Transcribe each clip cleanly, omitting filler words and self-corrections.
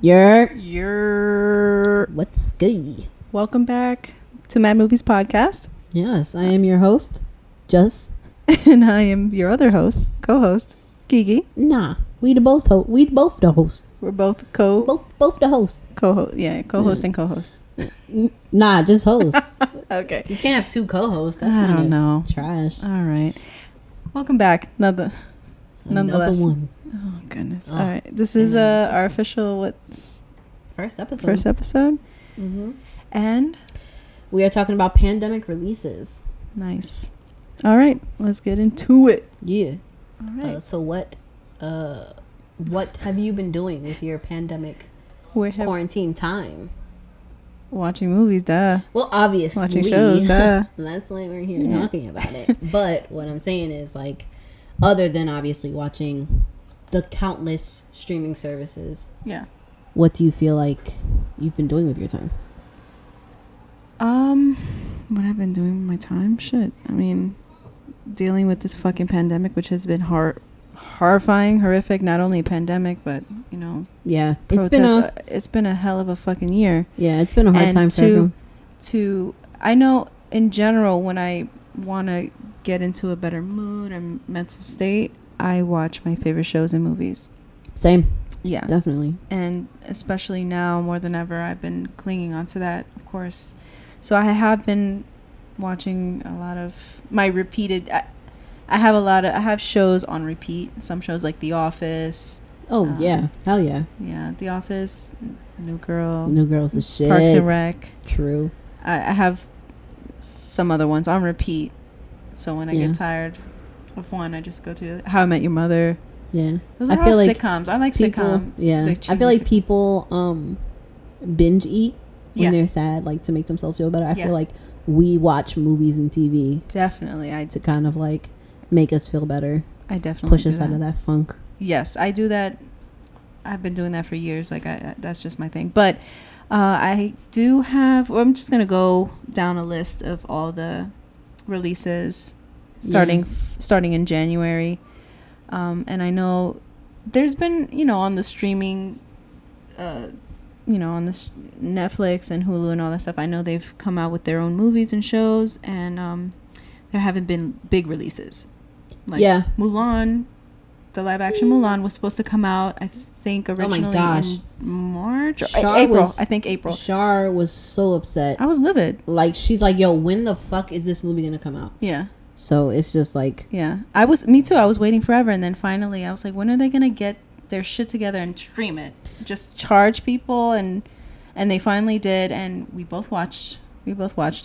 What's good? Welcome back to MadMovies podcast. Yes, I am your host, Jus. And I am your other host, co-host, Kiki. Nah, we both the hosts. We're both both the hosts. Co-host, co-host and co-host. Nah, just hosts. Okay. You can't have two co-hosts. That's I kind don't know. of trash. All right. Welcome back. Nonetheless. Another one. Oh goodness. All right. This is our official first episode. Mm-hmm. And we are talking about pandemic releases. Nice. All right, let's get into it. Yeah. All right. So what have you been doing with your pandemic quarantine time? Watching movies, duh. Well, obviously. Watching shows, duh. That's why we're here talking about it. But what I'm saying is, like, other than obviously watching the countless streaming services, what do you feel like you've been doing with your time? What I've been doing with my time? Shit. I mean, dealing with this fucking pandemic, which has been horrifying, horrific. Not only a pandemic, but yeah, it's been a hell of a fucking year. Yeah, it's been a hard time for everyone. I know in general, when I want to get into a better mood and mental state, I watch my favorite shows and movies. Same. Yeah, definitely. And especially now more than ever, I've been clinging on to that, of course. So I have been watching a lot of my repeated. I have shows on repeat. Some shows like The Office. Oh yeah, hell yeah. Yeah, The Office, New Girl. New Girl's the shit. Parks and Rec. True. I have some other ones on repeat. So when I get tired of one, I just go to How I Met Your Mother. Yeah, those are all sitcoms. I like sitcoms. Yeah, I feel like people binge eat when they're sad, like to make themselves feel better. I feel like we watch movies and TV. Definitely, to kind of like make us feel better. I definitely push us out of that funk. Yes, I do that. I've been doing that for years. Like that's just my thing. But I do have. Well, I'm just gonna go down a list of all the releases starting in January. And I know there's been, on the streaming, on this Netflix and Hulu and all that stuff, I know they've come out with their own movies and shows, and there haven't been big releases. Like Mulan, the live action Mulan was supposed to come out, I think, originally in March or April. I think April. Char was so upset. I was livid. Like, she's like, yo, when the fuck is this movie gonna come out? Yeah. So it's just like... Me too. I was waiting forever. And then finally I was like, when are they going to get their shit together and stream it? Just charge people. And they finally did. And we both watched it.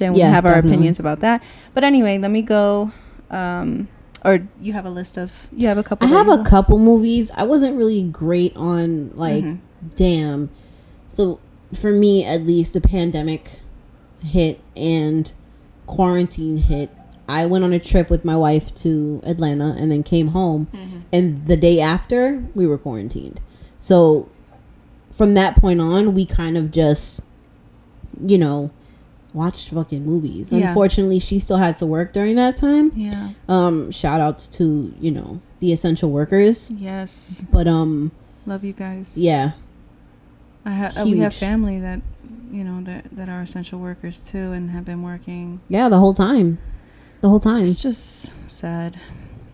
And we have our opinions about that. But anyway, let me go. Or you have a list of... You have a couple... I have a couple movies. I wasn't really great on, like, damn. So for me, at least, the pandemic hit and quarantine hit. I went on a trip with my wife to Atlanta and then came home. And the day after, we were quarantined. So from that point on, we kind of just, watched fucking movies. Yeah. Unfortunately, she still had to work during that time. Yeah. Shout outs to, the essential workers. Yes. But love you guys. Yeah. We have family that, that are essential workers too and have been working. Yeah, the whole time. It's just sad.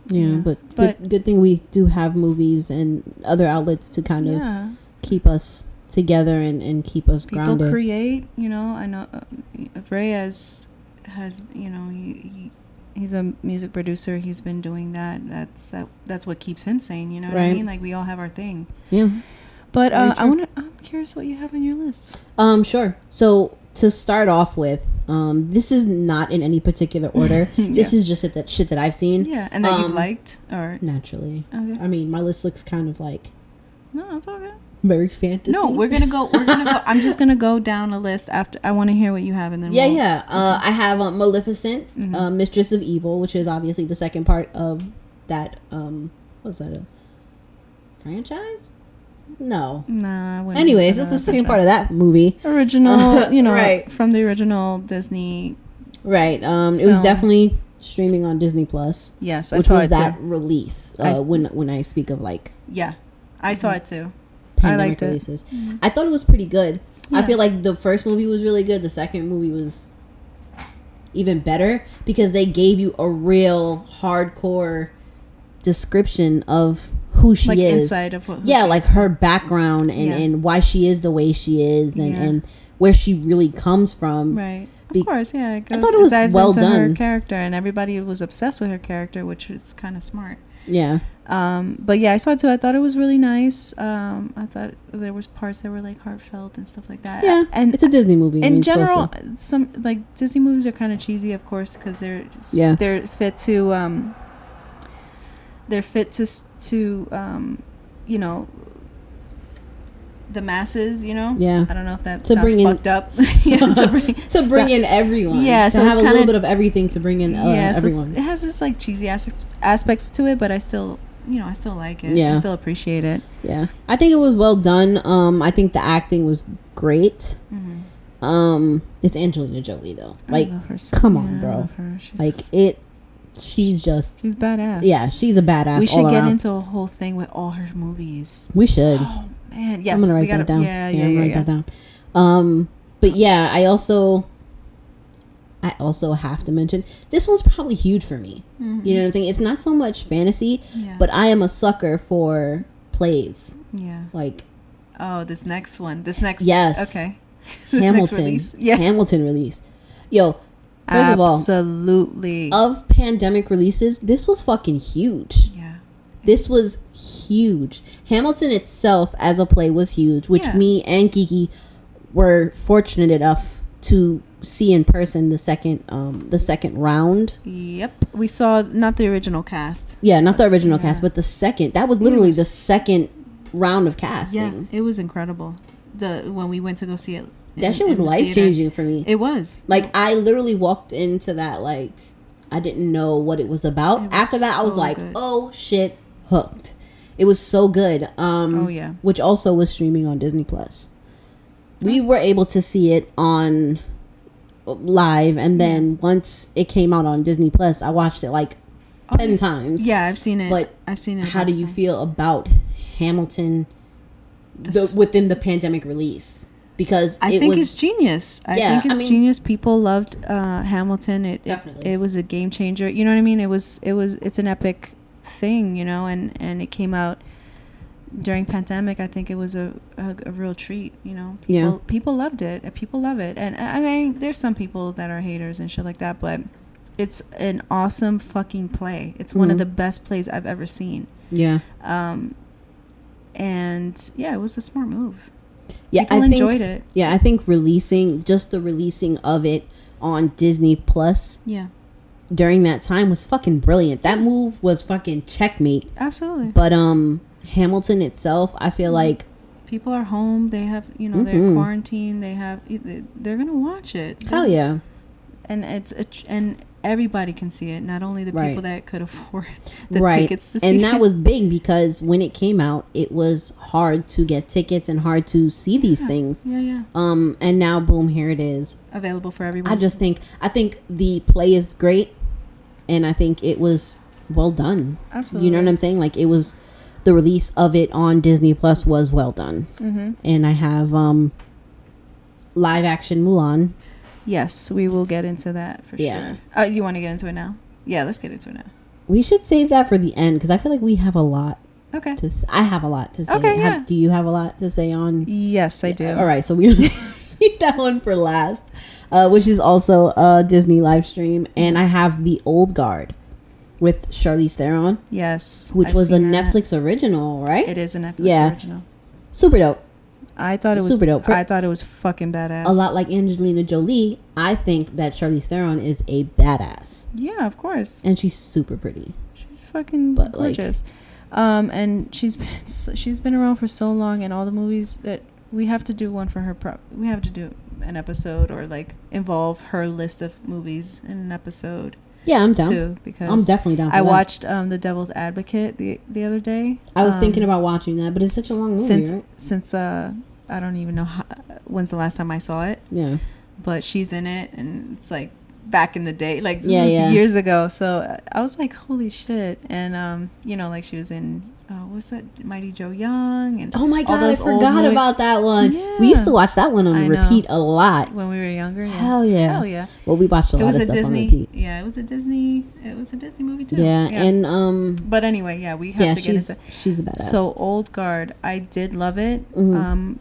Yeah, but good thing we do have movies and other outlets to kind of keep us together and keep us grounded. People create, I know Ray has he's a music producer. He's been doing that. That's what keeps him sane, what I mean? Like, we all have our thing. Yeah. But I'm curious what you have on your list. Sure. So to start off with, this is not in any particular order. This is just that shit that I've seen. Yeah, and that you've liked, or naturally. Okay. I mean, my list looks kind of like it's okay. Very fantasy. No, we're gonna go. I'm just gonna go down a list after. I want to hear what you have, and then I have Maleficent, Mistress of Evil, which is obviously the second part of that. What's that? A franchise? No. Nah. Anyways, it's the second part of that movie. Original, from the original Disney. Right. It was definitely streaming on Disney Plus. Yes, I saw it too. Which was that release? When I speak of like. Yeah, I saw it too. pandemic releases. Mm-hmm. I thought it was pretty good. Yeah. I feel like the first movie was really good. The second movie was even better because they gave you a real hardcore description of who she is. Inside of what, like her background and why she is the way she is and where she really comes from. Right. Of course, yeah. I thought it was well done. Her character, and everybody was obsessed with her character, which was kind of smart. Yeah. But yeah, I saw it too. I thought it was really nice. I thought there was parts that were like heartfelt and stuff like that. Yeah, and it's a Disney movie. In general, some like Disney movies are kind of cheesy, of course, because they're fit to you know, the masses, you know. Yeah. I don't know if that sounds fucked up. to bring in everyone. Yeah. So have a little bit of everything to bring in everyone. So it has this like cheesy aspects to it, but I still like it. Yeah. I still appreciate it. Yeah. I think it was well done. I think the acting was great. Mm-hmm. It's Angelina Jolie though. Like, come on, bro. She's badass. Yeah, she's a badass. We should get into a whole thing with all her movies. We should. Oh man, yes. I'm gonna write that down. Yeah, I'm gonna write that down. But yeah, I also have to mention this one's probably huge for me. Mm-hmm. You know what I'm saying? It's not so much fantasy, but I am a sucker for plays. Yeah. Like, this next yes. Okay. Hamilton release. Yeah. Hamilton release. Yo. First Absolutely. Of pandemic releases, this was fucking huge. Yeah. This was huge. Hamilton itself as a play was huge, which me and Kiki were fortunate enough to see in person the second round. Yep. We saw not the original cast. Yeah, not the original cast, but the second. That was literally the second round of casting. Yeah, it was incredible. When we went to go see it. That shit was life-changing for me. It was. Like, I literally walked into that, like, I didn't know what it was about. After that, I was like, oh, shit, hooked. It was so good. Which also was streaming on Disney+. We were able to see it on live, and then once it came out on Disney+, I watched it, like, 10 times. Yeah, I've seen it. But how do you feel about Hamilton within the pandemic release? Because I think it's genius. I think it's genius. People loved Hamilton. It was a game changer. You know what I mean? It's an epic thing, you know, and it came out during pandemic. I think it was a real treat, you know. People loved it. People love it. And I mean, there's some people that are haters and shit like that, but it's an awesome fucking play. It's one of the best plays I've ever seen. Yeah. And yeah, it was a smart move. Yeah, people enjoyed it. Yeah, I think the releasing of it on Disney Plus. Yeah. During that time was fucking brilliant. That move was fucking checkmate. Absolutely. But Hamilton itself, I feel like people are home. They have, you know, they're quarantined. They're gonna watch it. Hell yeah. And and everybody can see it, not only the people that could afford the tickets to see it. And that was big because when it came out, it was hard to get tickets and hard to see these things. Yeah. And now, boom, here it is. Available for everyone. I think the play is great, and I think it was well done. Absolutely. You know what I'm saying? Like, it was, the release of it on Disney Plus was well done. Mm-hmm. And I have live action Mulan. Yes, we will get into that for sure. You want to get into it now? Yeah, let's get into it now. We should save that for the end because I feel like we have a lot. Okay. I have a lot to say. Okay, do you have a lot to say on? Yes, I do. All right, so we leave that one for last, which is also a Disney live stream, and I have The Old Guard with Charlize Theron. Yes, which was a Netflix original, right? It is a Netflix original. Super dope. I thought it was super dope. I thought it was fucking badass. A lot like Angelina Jolie, I think that Charlize Theron is a badass. Yeah, of course. And she's super pretty. She's fucking gorgeous. And she's been around for so long, and all the movies that we have to do one for her. We have to do an episode or like involve her list of movies in an episode. Yeah, I'm down. Too, because I'm definitely down for that. I watched The Devil's Advocate the other day. I was thinking about watching that, but it's such a long movie, Since I don't even know when's the last time I saw it. Yeah. But she's in it, and it's like back in the day, like years ago. So I was like, holy shit. And, you know, like she was in, what was that? Mighty Joe Young and oh my all god, I those old forgot movies. about that one. Yeah. We used to watch that one on I know. repeat a lot. When we were younger. Yeah. Hell yeah. Hell yeah. Well, we watched a lot of stuff Disney. on repeat. Yeah, it was a Disney movie too. Yeah, and But anyway, yeah, we have to get into. She's a badass. So Old Guard, I did love it. Mm-hmm.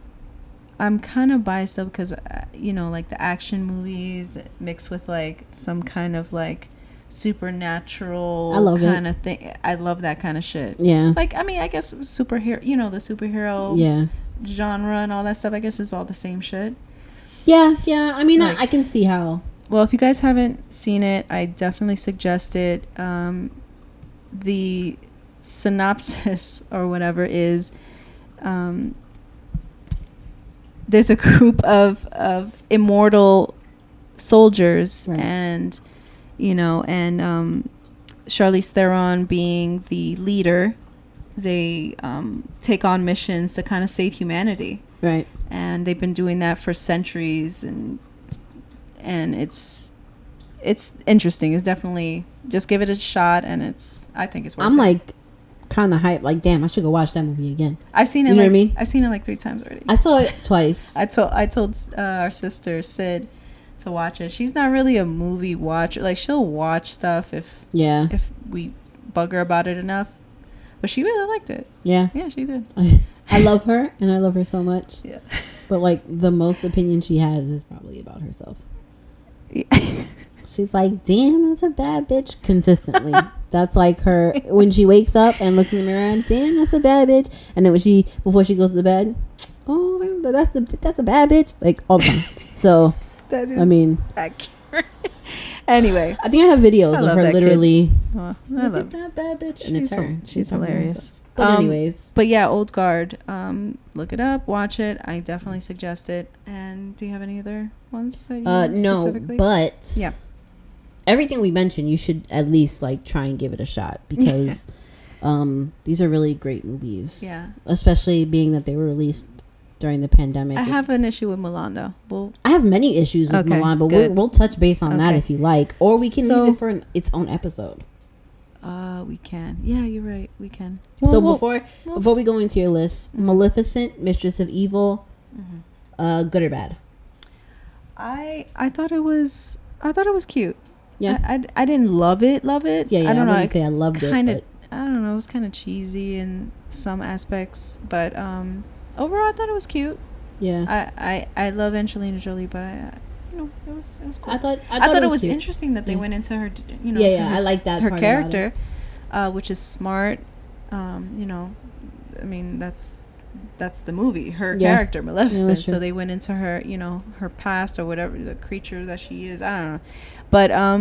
I'm kind of biased though because like the action movies mixed with like some kind of like supernatural kind of thing. I love that kind of shit. Yeah. Like I guess superhero, the superhero genre and all that stuff. I guess is all the same shit. Yeah. I mean, like, I can see how. Well, if you guys haven't seen it, I definitely suggest it. The synopsis or whatever is. There's a group of immortal soldiers, right. and Charlize Theron being the leader, they take on missions to kind of save humanity, right? And they've been doing that for centuries, and it's interesting. It's definitely, just give it a shot, and I think it's worth it. I'm like kind of hyped, like, damn, I should go watch that movie again. I've seen it. You know what I mean? I've seen it like 3 times already. I saw it twice. I told our sister Sid to watch it. She's not really a movie watcher. Like, she'll watch stuff if we bug her about it enough. But she really liked it. Yeah, she did. I love her, and I love her so much. Yeah. But like the most opinion she has is probably about herself. Yeah. She's like, damn, that's a bad bitch. Consistently. That's like her when she wakes up and looks in the mirror and damn, that's a bad bitch. And then before she goes to bed, oh, that's a bad bitch. Like all the time. So that is accurate. Anyway, I think I have videos of her literally. Oh, I love that bad bitch, and it's her. She's hilarious. But anyways, but yeah, Old Guard. Look it up, watch it. I definitely suggest it. And do you have any other ones that you specifically? No, but yeah. Everything we mentioned, you should at least like try and give it a shot because these are really great movies. Yeah. Especially being that they were released during the pandemic. I have an issue with Mulan though. I have many issues with Mulan, but we'll touch base on that if you like. Or we can leave it for its own episode. We can. Yeah, you're right. We can. So before we go into your list, Maleficent, Mistress of Evil, good or bad? I thought it was cute. Yeah, I didn't love it. Yeah. I don't know. I wouldn't say I loved it. I don't know. It was kind of cheesy in some aspects, but overall, I thought it was cute. Yeah. I love Angelina Jolie, but it was cool. I thought it was interesting that they went into her. I like that. Her part character, which is smart. I mean that's the movie. Her character, Maleficent. So they went into her, her past or whatever, the creature that she is. I don't know. But I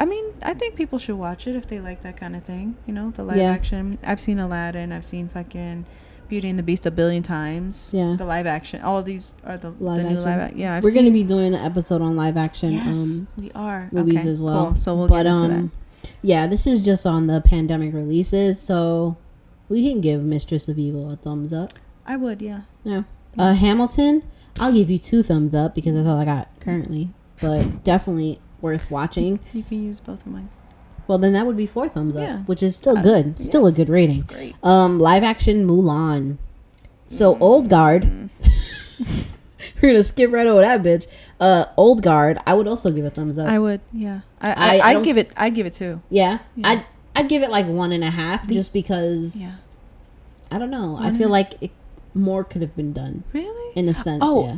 mean, I think people should watch it if they like that kind of thing. The live action. I've seen Aladdin. I've seen fucking Beauty and the Beast a billion times. Yeah. The live action. All of these are the new live action. Yeah. We're going to be doing an episode on live action. Yes, we are. Movies as well. Cool. So we'll get into that. Yeah, this is just on the pandemic releases, so we can give Mistress of Evil a thumbs up. I would, yeah. Yeah. Hamilton, I'll give you 2 thumbs up because that's all I got currently. But definitely worth watching. You can use both of mine. Well, then that would be 4 thumbs up, which is still good. Still a good rating. That's great. Live action Mulan. So Old Guard. We're gonna skip right over that bitch. Old Guard. I would also give a thumbs up. I would, yeah. I'd give it 2. Yeah. I'd give it like 1.5 just because. Yeah. I don't know. I feel like more could have been done. Really? In a sense, yeah.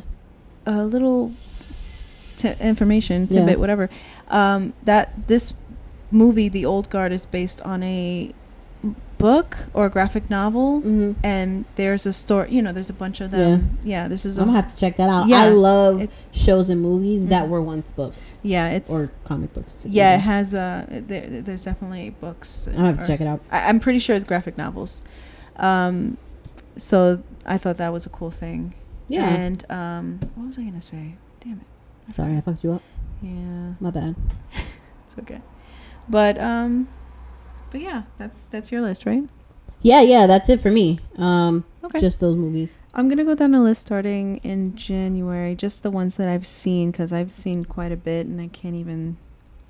A little information, tidbit, whatever. That this movie, The Old Guard, is based on a book or a graphic novel, and there's a story. There's a bunch of them. Yeah, this is. I'm gonna have to check that out. Yeah, I love shows and movies that were once books. Yeah, or comic books. Yeah, it has. There's definitely books. I'll have to check it out. I'm pretty sure it's graphic novels. So I thought that was a cool thing. Yeah. And what was I gonna say? Damn it. Sorry, I fucked you up. Yeah. My bad. It's okay. But yeah, that's your list, right? Yeah, that's it for me. Okay. Just those movies. I'm gonna go down the list starting in January, just the ones that I've seen, because I've seen quite a bit, and I can't even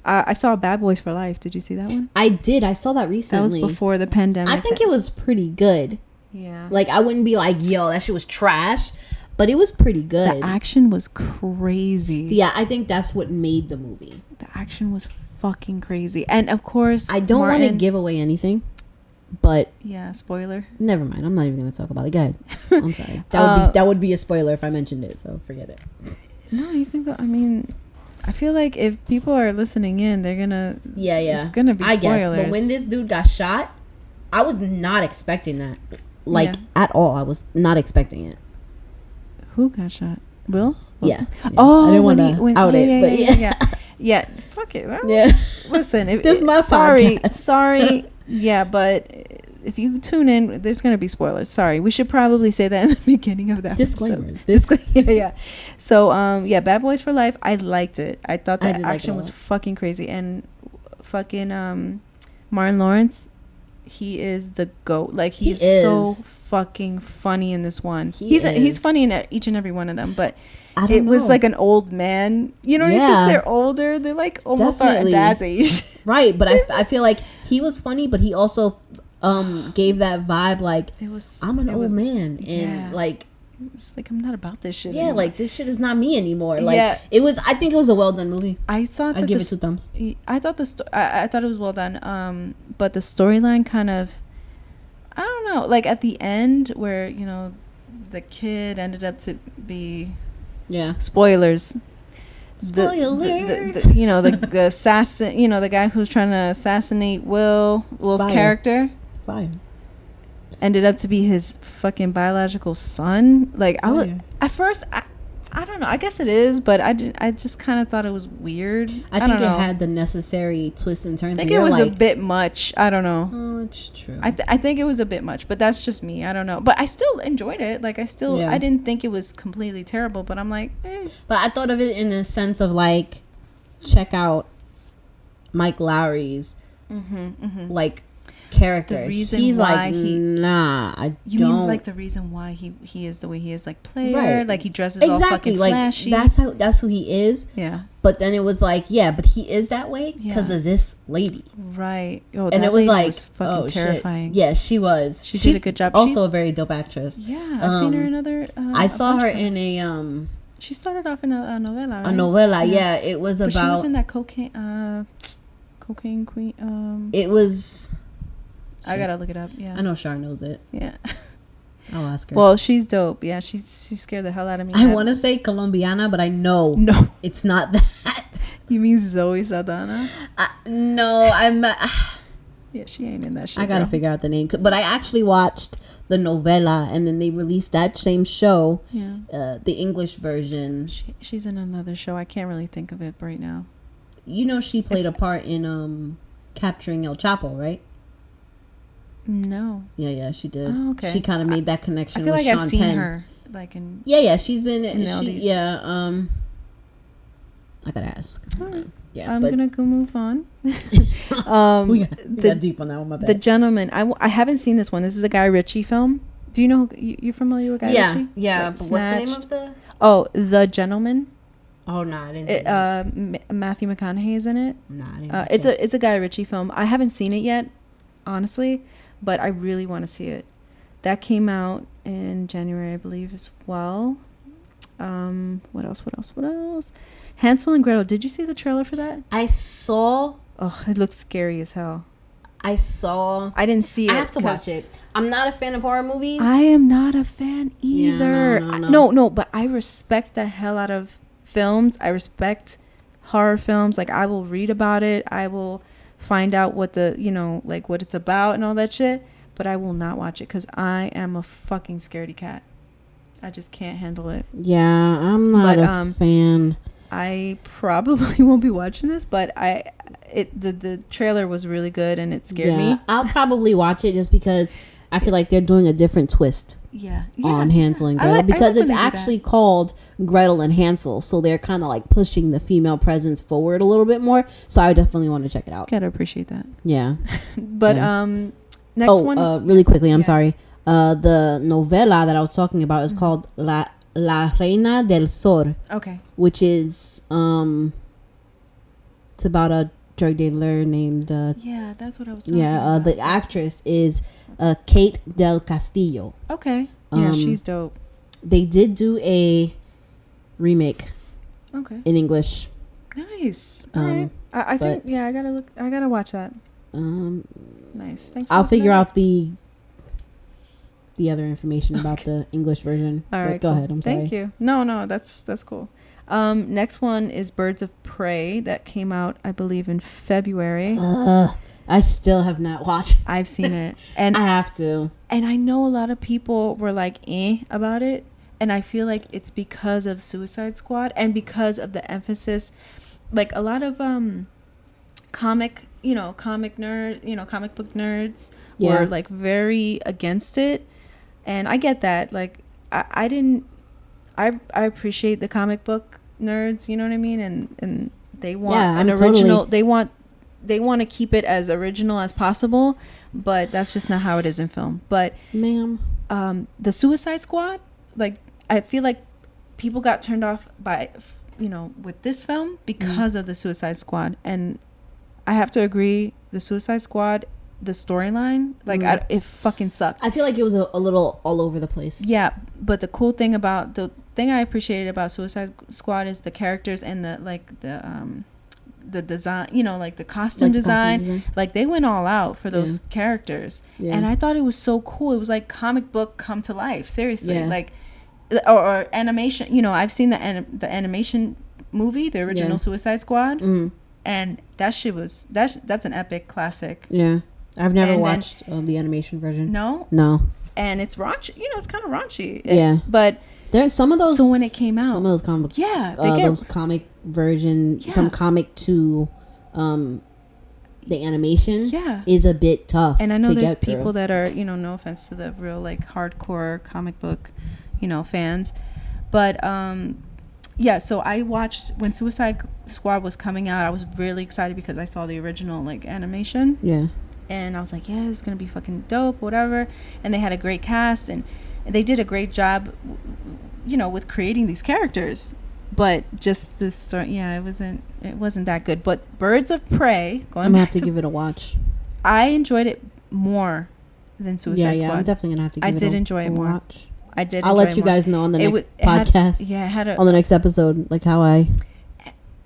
I saw Bad Boys for Life. Did you see that one? I did. I saw that recently. That was before the pandemic. I think it was pretty good. Yeah. Like, I wouldn't be like, yo, that shit was trash. But it was pretty good. The action was crazy. Yeah, I think that's what made the movie. The action was fucking crazy. And, of course, I don't want to give away anything. But... yeah, spoiler. Never mind. I'm not even going to talk about it. Go ahead. I'm sorry. That would be a spoiler if I mentioned it. So, forget it. No, you can go... I mean... I feel like if people are listening in, they're gonna... Yeah. It's gonna be spoilers. I guess. But when this dude got shot, I was not expecting that. Like, at all. I was not expecting it. Who got shot? Will? Yeah. Oh, I didn't want to out it, but yeah. Yeah. Fuck it. Well, yeah. Listen, this is my sorry. Yeah, but if you tune in, there's gonna be spoilers. Sorry, we should probably say that in the beginning of that. Disclaimer. Yeah. So, Bad Boys for Life. I liked it. I thought the action was fucking crazy, and fucking Martin Lawrence. He is the GOAT. Like, he's so fucking funny in this one. He's funny in each and every one of them, but it was like an old man. You know, since they're older, they're like almost our dad's age. Right, but I feel like he was funny, but he also gave that vibe like, I'm an old man, and like, it's like, I'm not about this shit. Yeah, anymore. like, this shit is not me anymore. Like, I think it was a well done movie. I thought I'd give it 2 thumbs. I thought I thought it was well done. But the storyline kind of, I don't know, like at the end where, you know, the kid ended up to be, spoilers. Spoilers. You know, the assassin, you know, the guy who's trying to assassinate Will's character. Fire. Ended up to be his fucking biological son. Like, I was at first, I don't know. I guess it is, but I just kind of thought it was weird. I think it had the necessary twists and turns. I think it was a bit much. I don't know. Oh, it's true. I think it was a bit much, but that's just me. I don't know. But I still enjoyed it. Like, I didn't think it was completely terrible, but I'm like, But I thought of it in a sense of like, check Mike Lowry's like character. He's like, nah, I you don't. mean like the reason why he is the way he is, like player, like he dresses all fucking like, flashy. That's who he is. Yeah. But then it was like, but he is that way because of this lady. Right. Oh, and it was like, fucking terrifying. Shit. Yeah, she was. She did a good job. Also a very dope actress. Yeah, I've seen her in other. I saw her in a. She started off in a novela. Right? A novela, yeah. It was about. She was in that cocaine queen. It was. I gotta look it up. Yeah, I know Char knows it. Yeah, I'll ask her. Well, she's dope. Yeah, she scared the hell out of me. I want to say Colombiana, but I know no, it's not that. You mean Zoe Saldana? No, I'm. Yeah, she ain't in that shit. I gotta figure out the name, but I actually watched the novela, and then they released that same show. Yeah, the English version. She's in another show. I can't really think of it right now. You know, she played a part in Capturing El Chapo, right? No. Yeah, she did. Oh, okay. She kind of made that connection. I feel with like Sean I've seen Penn. her, like in. Yeah, she's been. I gotta ask. Right. Yeah, I'm gonna go move on. we got deep on that one. My bad. The Gentleman. I haven't seen this one. This is a Guy Ritchie film. Do you know? You're familiar with Guy Ritchie? Yeah. But what's the name of the? Oh, The Gentleman. Oh no, I didn't. Matthew McConaughey is in it. Nah, I didn't. It's a Guy Ritchie film. I haven't seen it yet, honestly, but I really want to see it. That came out in January, I believe, as well. What else? Hansel and Gretel. Did you see the trailer for that? I saw. Oh, it looks scary as hell. I didn't see it. I have to watch it. I'm not a fan of horror movies. I am not a fan either. Yeah, no. But I respect the hell out of films. I respect horror films. Like, I will read about it. I will find out what what it's about and all that shit. But I will not watch it because I am a fucking scaredy cat. I just can't handle it. Yeah, I'm not a fan. I probably won't be watching this, but the trailer was really good and it scared me. I'll probably watch it just because I feel like they're doing a different twist. On Hansel and Gretel because it's actually called Gretel and Hansel, so they're kind of like pushing the female presence forward a little bit more. So I definitely want to check it out. Gotta appreciate that. Yeah, but next one. Really quickly, I'm sorry. The novela that I was talking about is called La Reina del Sur. Okay. Which is it's about a drug dealer named yeah, that's what I was talking about. the actress is Kate Del Castillo. Okay. Yeah, she's dope. They did do a remake in English. Nice. All right. I think I gotta watch that. Nice. Thank you. I'll figure out the other information about the English version. All right. Go ahead. I'm sorry. Thank you. No, that's cool. Next one is Birds of Prey that came out, I believe, in February. I still have not watched. I've seen it, and I have to. And I know a lot of people were like about it, and I feel like it's because of Suicide Squad and because of the emphasis. Like a lot of comic book nerds were like very against it, and I get that. Like I appreciate the comic book nerds, you know what I mean, and they want an original. Totally. They want to keep it as original as possible, but that's just not how it is in film. But ma'am, the Suicide Squad, like I feel like people got turned off by with this film because of the Suicide Squad, and I have to agree, the Suicide Squad, the storyline, like it fucking sucked. I feel like it was a little all over the place. Yeah, but the thing I appreciated about Suicide Squad is the characters and the design, like the costume design. Like they went all out for those characters, and I thought it was so cool. It was like comic book come to life, seriously. Like or animation. I've seen the animation movie, the original Suicide Squad, and that shit was that's an epic classic. I've never watched the animation version. No, and it's raunchy. It's kind of raunchy. But there's some of those. So when it came out, some of those comic, those comic version from comic to the animation, is a bit tough. And I know there's people that are, no offense to the real like hardcore comic book, fans, but so I watched when Suicide Squad was coming out. I was really excited because I saw the original like animation. And I was like, yeah, it's gonna be fucking dope, whatever. And they had a great cast, and they did a great job, with creating these characters. But just the story, it wasn't that good. But Birds of Prey, I'm gonna have to give it a watch. I enjoyed it more than Suicide Squad. I'm definitely gonna have to give it a watch. I did. I'll let you guys know on the next podcast. On the next episode, like how I.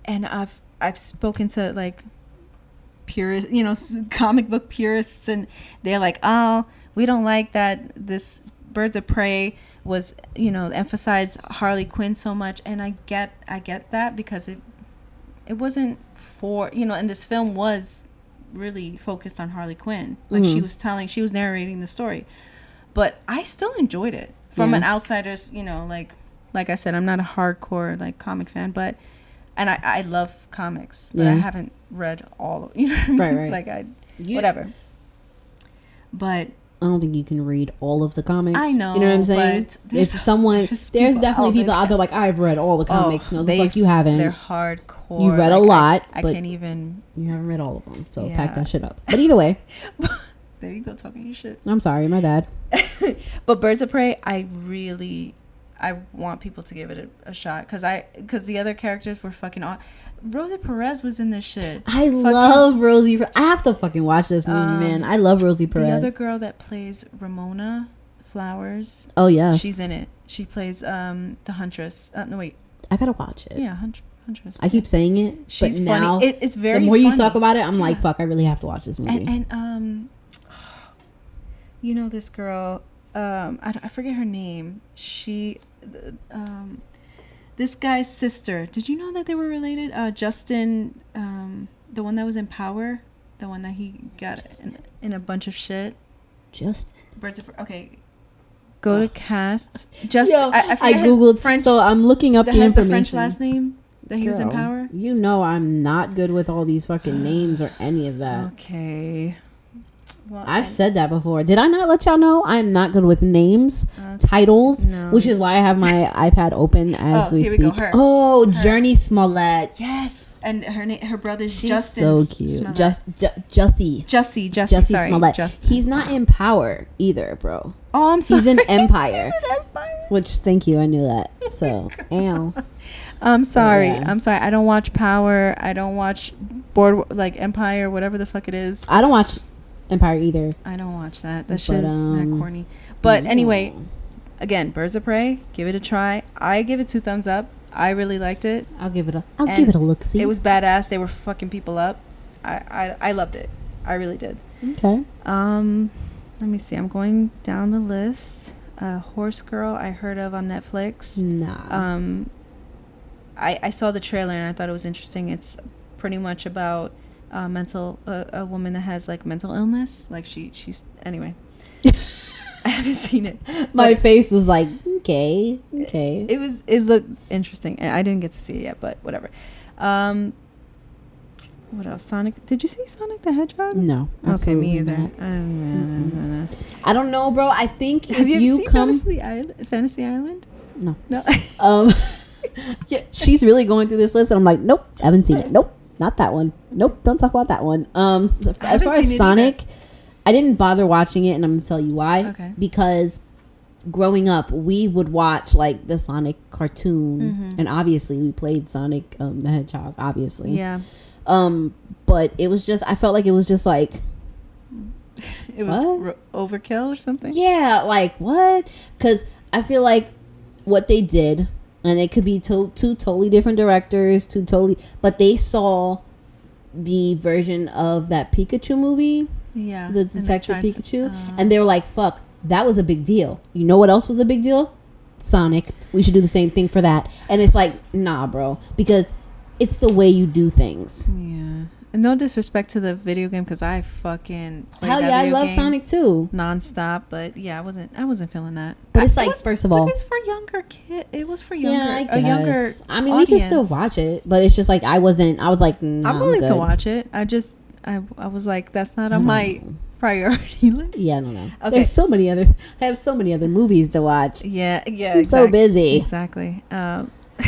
And I've spoken to like purists, comic book purists, and they're like, oh, we don't like that this Birds of Prey was emphasized Harley Quinn so much, and I get that because it wasn't for and this film was really focused on Harley Quinn, like she was narrating the story, but I still enjoyed it from an outsider's like I said, I'm not a hardcore like comic fan, but and I love comics, but I haven't read all of right like whatever, but I don't think you can read all of the comics. I know. You know what I'm saying? There's definitely people out there like, I've read all the comics. No, the fuck you haven't. They're hardcore. You've read a lot. I can't even. You haven't read all of them. So pack that shit up. But either way. There you go, talking your shit. I'm sorry. My bad. But Birds of Prey, I want people to give it a shot. Because the other characters were fucking awesome. Rosie Perez was in this shit. I love Rosie. I have to fucking watch this movie, man. I love Rosie Perez. The other girl that plays Ramona Flowers. Oh, yes. She's in it. She plays the Huntress. No, wait. I gotta watch it. Yeah, Huntress. I keep saying it. She's but funny. Now, it's very the more funny. you talk about it, I'm like, fuck, I really have to watch this movie. And this girl, I forget her name. She, this guy's sister. Did you know that they were related? Justin, the one that was in Power, the one that he got in a bunch of shit. Justin. Okay. Go to cast. Justin. I googled French. So I'm looking up the information. Has the French last name that he was in Power. You know I'm not good with all these fucking names or any of that. Okay. Well, I've said that before. Did I not let y'all know? I'm not good with names, titles, which is why I have my iPad open as we speak. We go, her. Journey Smollett. Yes, and her brother's She's Justin. So cute. Jussie sorry, Smollett. Justin. He's not in Power either, bro. Oh, I'm sorry. He's in Empire. He's in Empire. Which, thank you, I knew that. So, ow. I'm sorry. Yeah. I'm sorry. I don't watch Power. I don't watch like Empire, whatever the fuck it is. I don't watch Empire either. I don't watch that. That shit is mad corny. But yeah. anyway, again, Birds of Prey. Give it a try. I give it 2 thumbs up. I really liked it. I'll give it a look. See, it was badass. They were fucking people up. I loved it. I really did. Okay. Let me see. I'm going down the list. Horse Girl. I heard of on Netflix. Nah. I saw the trailer and I thought it was interesting. It's pretty much about a woman that has like mental illness. Like she's anyway. I haven't seen it. My face was like, okay. It looked interesting. I didn't get to see it yet, but whatever. What else? Sonic. Did you see Sonic the Hedgehog? No. Okay, me either. I don't know, bro. I think have if you you come Fantasy Island? No. No. Yeah, she's really going through this list, and I'm like, nope, haven't seen it. Nope, not that one. Nope, don't talk about that one. As far as Sonic, I didn't bother watching it, and I'm gonna tell you why. Okay. Because growing up, we would watch like the Sonic cartoon, and obviously we played Sonic the Hedgehog, obviously. Yeah. But it was just, I felt like it was just like, it was overkill or something. Yeah, like what? Because I feel like what they did, and it could be two totally different directors, but they saw the version of that Pikachu movie, the Detective Pikachu, and they were like, fuck, that was a big deal. You know what else was a big deal? Sonic. We should do the same thing for that. And it's like, nah, bro, because it's the way you do things. Yeah. And no disrespect to the video game, because I fucking played Hell that yeah, I video love game Sonic too, nonstop. But yeah, I wasn't feeling that. But it's like, first of all, it was for younger kid. It was for younger. Yeah, I guess. A younger. I mean, audience. we can still watch it, but it's just like I was like, nah, I'm willing good to watch it. I was like, that's not on my priority list. Yeah, no. Okay. There's so many other. I have so many other movies to watch. Yeah. I'm so busy. Exactly.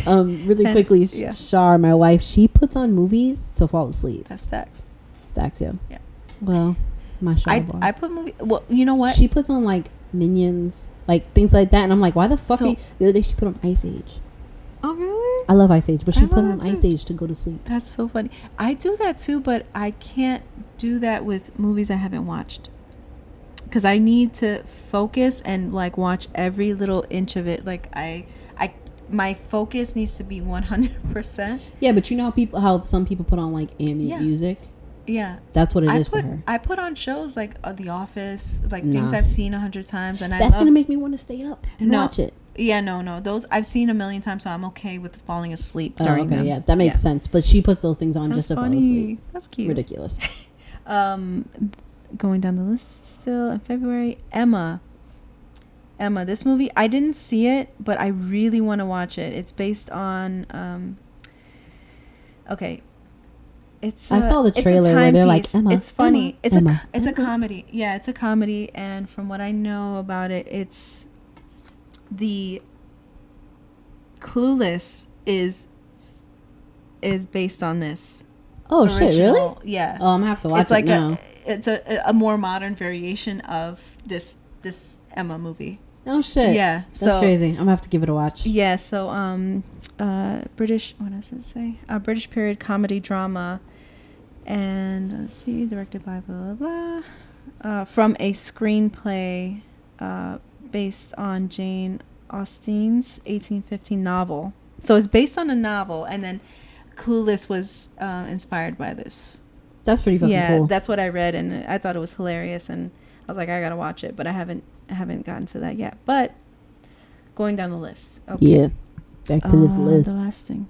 Really quickly, Shar, my wife, she puts on movies to fall asleep. That's Stacks. Stacks, yeah. Yeah. Well, my Shar. I put movie. Well, you know what? She puts on like Minions, like things like that, and I'm like, why the fuck? The other day she put on Ice Age. Oh really? I love Ice Age, but she put on Ice Age to go to sleep. That's so funny. I do that too, but I can't do that with movies I haven't watched, because I need to focus and like watch every little inch of it. Like my focus needs to be 100%. Yeah, but you know how some people put on like ambient music. Yeah, that's what it is for her. I put on shows like The Office, like things I've seen 100 times, and that's gonna make me want to stay up and watch it. Yeah, no, those I've seen 1,000,000 times, so I'm okay with falling asleep during them. Yeah, that makes sense. But she puts those things on just to fall asleep. That's cute. Ridiculous. Going down the list still in February, Emma, this movie, I didn't see it, but I really want to watch it. It's based on okay. I saw the trailer where they're like, Emma. It's funny. Emma, it's a comedy. Yeah, it's a comedy, and from what I know about it, it's the Clueless is based on this. Oh shit! Really? Yeah. Oh, I'm gonna have to watch it now. It's a more modern variation of this Emma movie. Oh shit! Yeah, that's crazy. I'm gonna have to give it a watch. Yeah. So British. What does it say? British period comedy drama, and let's see, directed by blah blah blah. From a screenplay based on Jane Austen's 1815 novel. So it's based on a novel, and then Clueless was inspired by this. That's pretty fucking cool. Yeah, that's what I read, and I thought it was hilarious, and I was like, I gotta watch it, but I haven't gotten to that yet. But going down the list. Okay. Yeah. Back to this list. The last thing.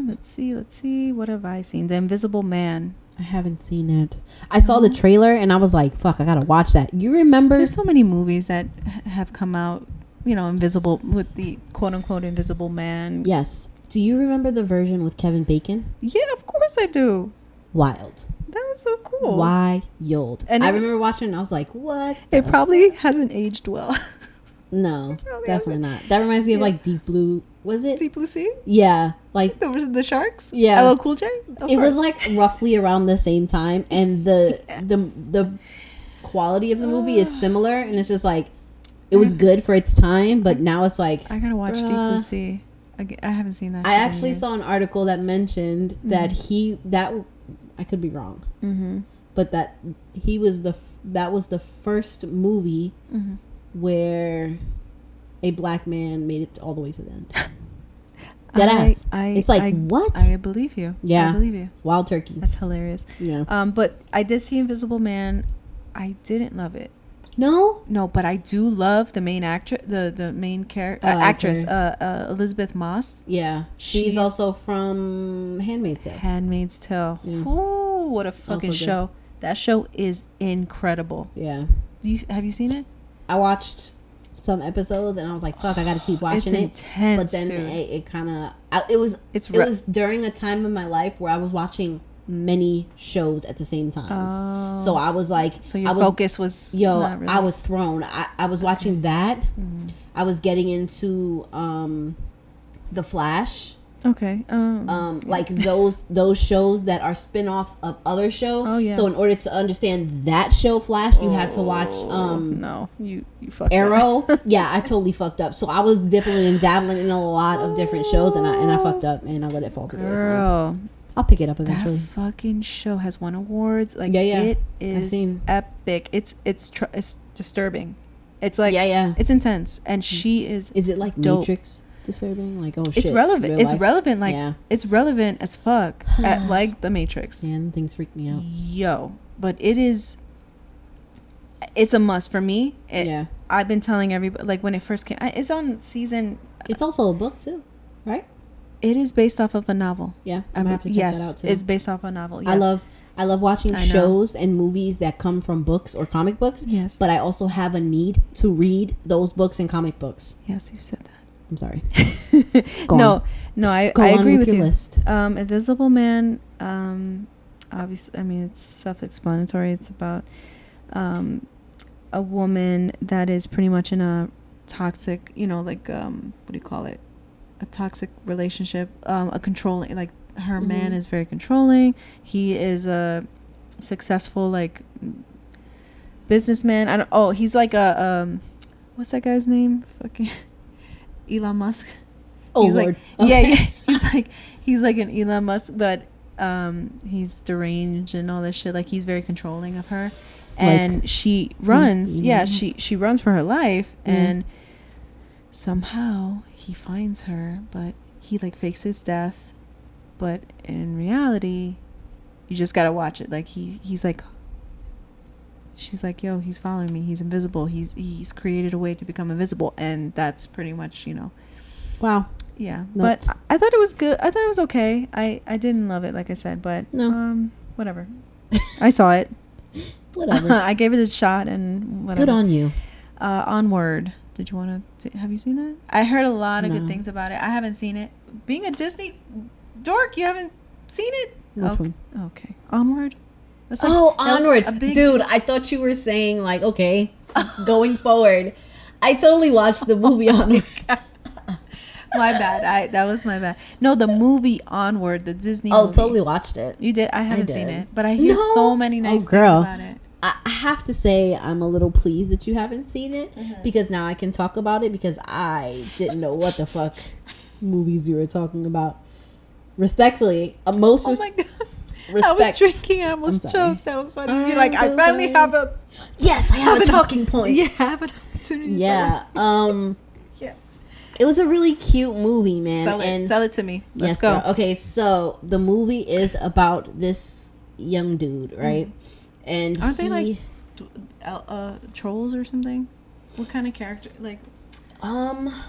Let's see. What have I seen? The Invisible Man. I haven't seen it. I saw the trailer and I was like, fuck, I gotta watch that. You remember? There's so many movies that have come out, invisible, with the quote unquote Invisible Man. Yes. Do you remember the version with Kevin Bacon? Yeah, of course I do. Wild. That was so cool. Wild. And I remember watching it and I was like, what? It probably hasn't aged well. No, definitely not. That reminds me of like Deep Blue. Was it Deep Blue Sea? Yeah, like the sharks. Yeah, LL Cool J. It was like roughly around the same time, and the quality of the movie is similar, and it's just like it was good for its time, but now it's like I gotta watch Deep Blue Sea. I haven't seen that. I actually saw an article that mentioned that I could be wrong, but that was the first movie where a black man made it all the way to the end. Deadass. It's like, what? I believe you. Yeah. I believe you. Wild turkey. That's hilarious. Yeah. But I did see Invisible Man. I didn't love it. No, but I do love the main actress, the main actress, Elizabeth Moss. Yeah, she's also from Handmaid's Tale. Handmaid's Tale. Yeah. Ooh, what a fucking show! That show is incredible. Yeah. Have you seen it? I watched some episodes and I was like, "Fuck, I got to keep watching it." Intense, but then it kind of it was during a time in my life where I was watching many shows at the same time. So I was like, so your focus was not really. I was thrown. I was watching that. I was getting into The Flash. Okay. Like those shows that are spin-offs of other shows. Oh yeah. So in order to understand that show Flash, you had to watch no, you fucked Arrow. Yeah, I totally fucked up. So I was dipping and dabbling in a lot of different shows and I fucked up and I let it fall to the wayside. I'll pick it up eventually. That fucking show has won awards. Like, it is epic. It's disturbing. It's like, it's intense. And she is it like dope. Matrix disturbing? Like, oh shit. It's relevant. It's relevant. Like, it's relevant as fuck. At like the Matrix. Yeah, and things freak me out. Yo, but it's a must for me. I've been telling everybody, like, when it first came, it's on season. It's also a book too, right? It is based off of a novel. Yeah, I'm gonna have to check that out too. It's based off a novel. Yes. I love watching shows and movies that come from books or comic books. Yes. But I also have a need to read those books and comic books. Yes, you said that. I'm sorry. No, I agree with you. List. Invisible Man. Obviously, I mean, it's self-explanatory. It's about a woman that is pretty much in a toxic, like what do you call it? A toxic relationship, a controlling, like her man is very controlling. He is a successful like businessman. He's like a what's that guy's name? Fucking Elon Musk. Oh he's Lord. Like, yeah. He's like an Elon Musk, but he's deranged and all this shit. Like, he's very controlling of her, and like, she runs. She runs for her life, and somehow he finds her, but he like fakes his death. But in reality, you just gotta watch it. Like, he's like, she's like, yo, he's following me. He's invisible. He's created a way to become invisible, and that's pretty much, Wow. Yeah. But I thought it was good. I thought it was okay. I didn't love it, like I said, but whatever. I saw it. Whatever. I gave it a shot, and whatever. Good on you. Onward. Did you want to? Have you seen that? I heard a lot of good things about it. I haven't seen it. Being a Disney dork, you haven't seen it? Which one? Okay. Onward. Onward. Dude, I thought you were saying, like, okay, going forward. I totally watched the movie Onward. My bad. That was my bad. No, the movie Onward, the Disney movie. Totally watched it. You did? I haven't seen it. But I hear so many nice things about it. I have to say I'm a little pleased that you haven't seen it, because now I can talk about it, because I didn't know what the fuck movies you were talking about. Respectfully, my God. I was drinking. I almost choked. That was funny. You're like, I finally have a... Yes, I have a talking point. Yeah, I have an opportunity. Yeah. Yeah. It was a really cute movie, man. Sell it to me. Let's go. Girl. Okay, so the movie is about this young dude, right? And aren't they like trolls or something? What kind of character? Like,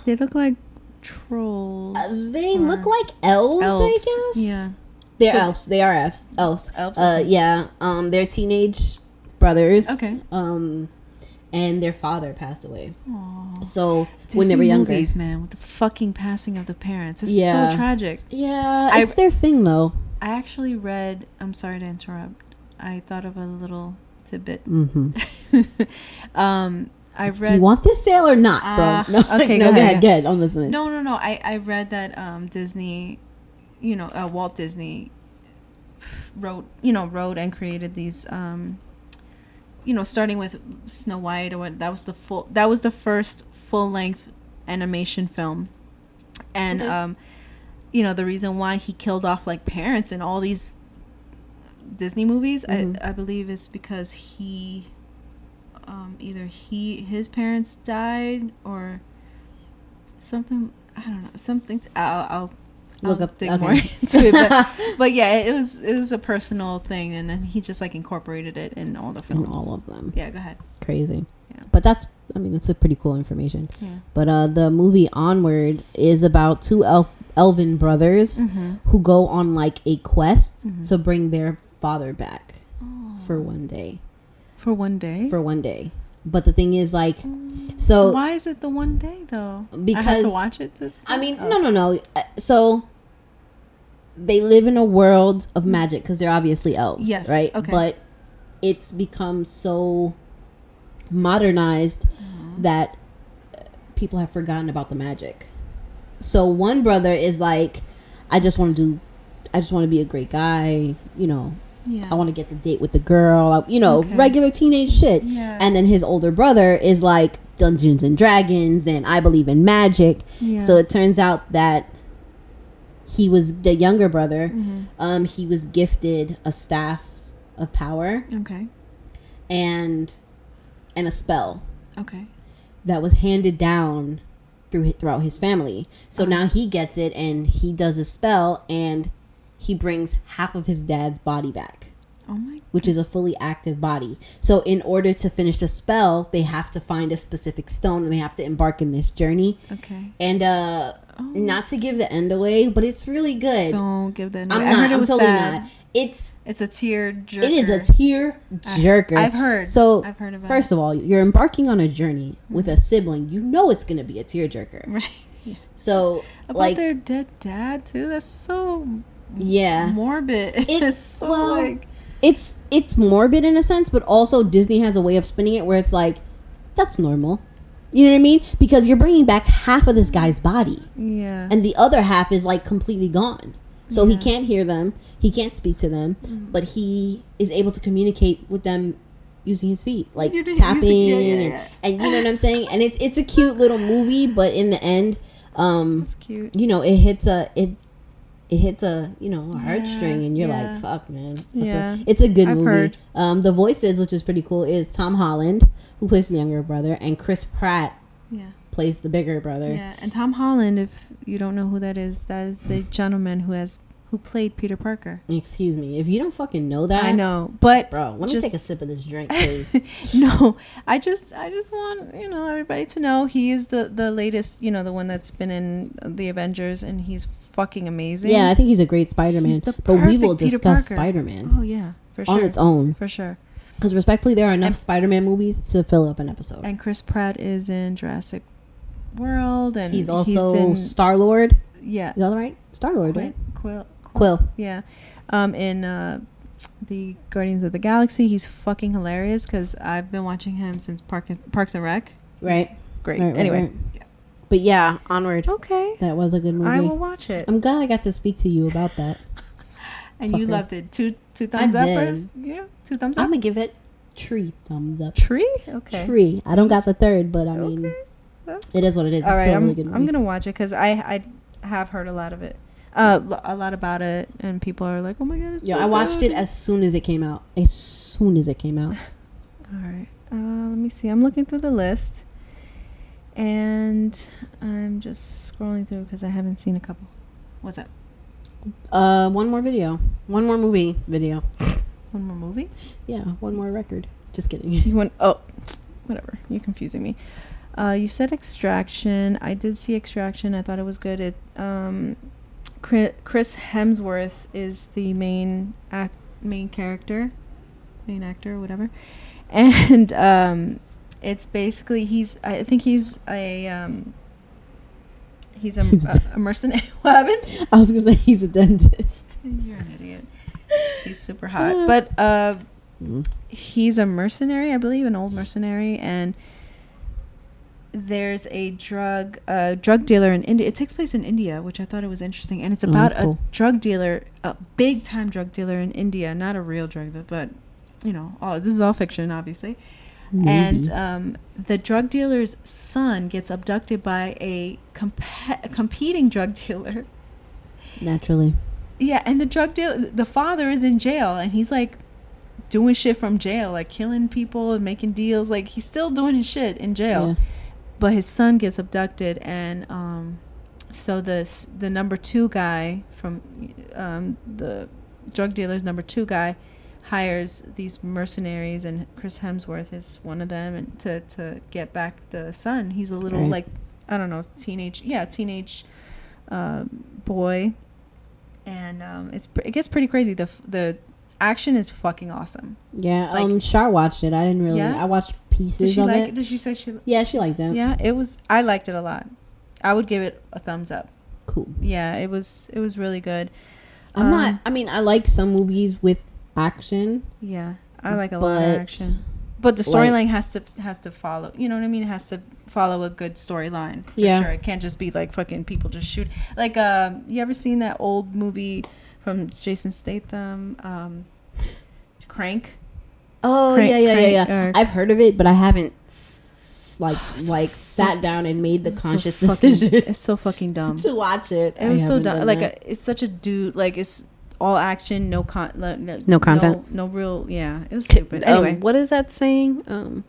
they look like trolls. They look like elves, I guess. Yeah, they're elves. They are elves. Elves. Yeah. They're teenage brothers. Okay. And their father passed away. Aww. So Disney when they were younger, movies, man, with the fucking passing of the parents, it's so tragic. Yeah, it's their thing, though. I actually read. I'm sorry to interrupt. I thought of a little tidbit. I read. You want this sale or not, bro? No, okay, no, go ahead. I'm listening. No. I read that Disney, Walt Disney wrote and created these, starting with Snow White, or what, that was the first full length animation film, And Okay. you know, the reason why he killed off like parents in all these Disney movies, I believe, is because he either his parents died or something. I don't know, something. I'll Look up. dig Okay. more into it, but yeah, it was a personal thing, and then he just like incorporated it in all the films. In all of them. Yeah, go ahead. Crazy. Yeah. But that's a pretty cool information. Yeah. But the movie Onward is about two elven brothers who go on like a quest to bring their father back for one day. For one day. For one day. But the thing is, like, so why is it the one day though? Because I have to watch it. No. So they live in a world of magic because they're obviously elves, Yes. right? Okay. But it's become so modernized that people have forgotten about the magic. So one brother is like, I just want to be a great guy, you know. Yeah. I want to get the date with the girl, Okay. regular teenage shit. Yeah. And then his older brother is like Dungeons and Dragons and I believe in magic. Yeah. So it turns out that he was the younger brother. He was gifted a staff of power Okay. and a spell Okay. that was handed down throughout his family. So now he gets it and he does a spell and he brings half of his dad's body back. Oh my. Which is a fully active body. So in order to finish the spell, they have to find a specific stone and they have to embark in this journey. Okay. And not to give the end away, but it's really good. Don't give that. I'm totally not. It's a tear jerker. It is a tear jerker. I've heard. So I've heard about first of all, you're embarking on a journey with a sibling. You know it's going to be a tear jerker. Right. Yeah. So About their dead dad too. That's so morbid. It's so like it's morbid in a sense, but also Disney has a way of spinning it where it's like that's normal. You know what I mean? Because you're bringing back half of this guy's body. Yeah. And the other half is like completely gone. So he can't hear them. He can't speak to them. But he is able to communicate with them using his feet. Like tapping. And you know what I'm saying? And it's a cute little movie. But in the end, it's cute. You know, it hits a heartstring. And you're like, fuck, man. It's a good movie. Heard. The voices, which is pretty cool, is Tom Holland, who plays the younger brother. And Chris Pratt plays the bigger brother. Yeah, and Tom Holland, if you don't know who that is the gentleman who played Peter Parker. Excuse me, if you don't fucking know that, I know, but bro, let me take a sip of this drink, please. No, I just want everybody to know he is the latest, the one that's been in the Avengers, and he's fucking amazing. Yeah, I think he's a great Spider-Man. But we will discuss Spider-Man. Oh yeah, for sure, on its own, for sure. Because respectfully, there are enough Spider-Man movies to fill up an episode. And Chris Pratt is in Jurassic World, and he's also Star-Lord. Yeah, is that right? Star-Lord, right? Quill. Yeah. In the Guardians of the Galaxy, he's fucking hilarious because I've been watching him since Parks and Rec. Right. He's great. Right, anyway. Right. Yeah. But yeah, Onward. Okay. That was a good movie. I will watch it. I'm glad I got to speak to you about that. And you loved it. Two thumbs up? Yeah, 2 thumbs up? I'm going to give it 3 thumbs up. Tree? Okay. Tree. I don't got the third, but I mean, it is what it is. All right, it's still a really good movie. I'm going to watch it because I have heard a lot of it. A lot about it, and people are like, "Oh my god!" It's so I watched good. it as soon as it came out. All right, let me see. I'm looking through the list, and I'm just scrolling through because I haven't seen a couple. What's up? One more movie video. One more movie? Yeah, one more record. Just kidding. You want? Oh, whatever. You're confusing me. You said Extraction. I did see Extraction. I thought it was good. It Chris Hemsworth is the main actor, whatever, and it's basically he's a mercenary. What happened? I was gonna say he's a dentist. You're an idiot. He's super hot, but he's a mercenary, I believe, an old mercenary, and there's a drug dealer in India. It takes place in India, which I thought it was interesting, and it's about a drug dealer, a big time drug dealer in India, not a real drug dealer, but this is all fiction, obviously. Maybe. And the drug dealer's son gets abducted by a competing drug dealer. Naturally. Yeah, and the father is in jail, and he's like doing shit from jail, like killing people and making deals. Like, he's still doing his shit in jail. Yeah. But his son gets abducted, and so the number 2 guy from the drug dealer's number 2 guy hires these mercenaries, and Chris Hemsworth is one of them, and to get back the son. He's a little like, I don't know, teenage boy, and it gets pretty crazy. The action is fucking awesome. Yeah, like, Char watched it. I didn't really. Yeah? I watched pieces of it. Did she say she? Yeah, she liked it. Yeah, it was. I liked it a lot. I would give it a thumbs up. Cool. Yeah, it was really good. I like some movies with action. Yeah, I like a lot of action. But the storyline has to follow. You know what I mean? It has to follow a good storyline. Yeah. Sure. It can't just be like fucking people just shoot. Like, you ever seen that old movie from Jason Statham, Crank? Oh, yeah. I've heard of it, but I haven't sat down and made the conscious decision. It's so fucking dumb to watch it. It was so dumb. Like, it's such a dude. Like, it's all action, no content, no real. Yeah, it was stupid. Anyway, what is that saying?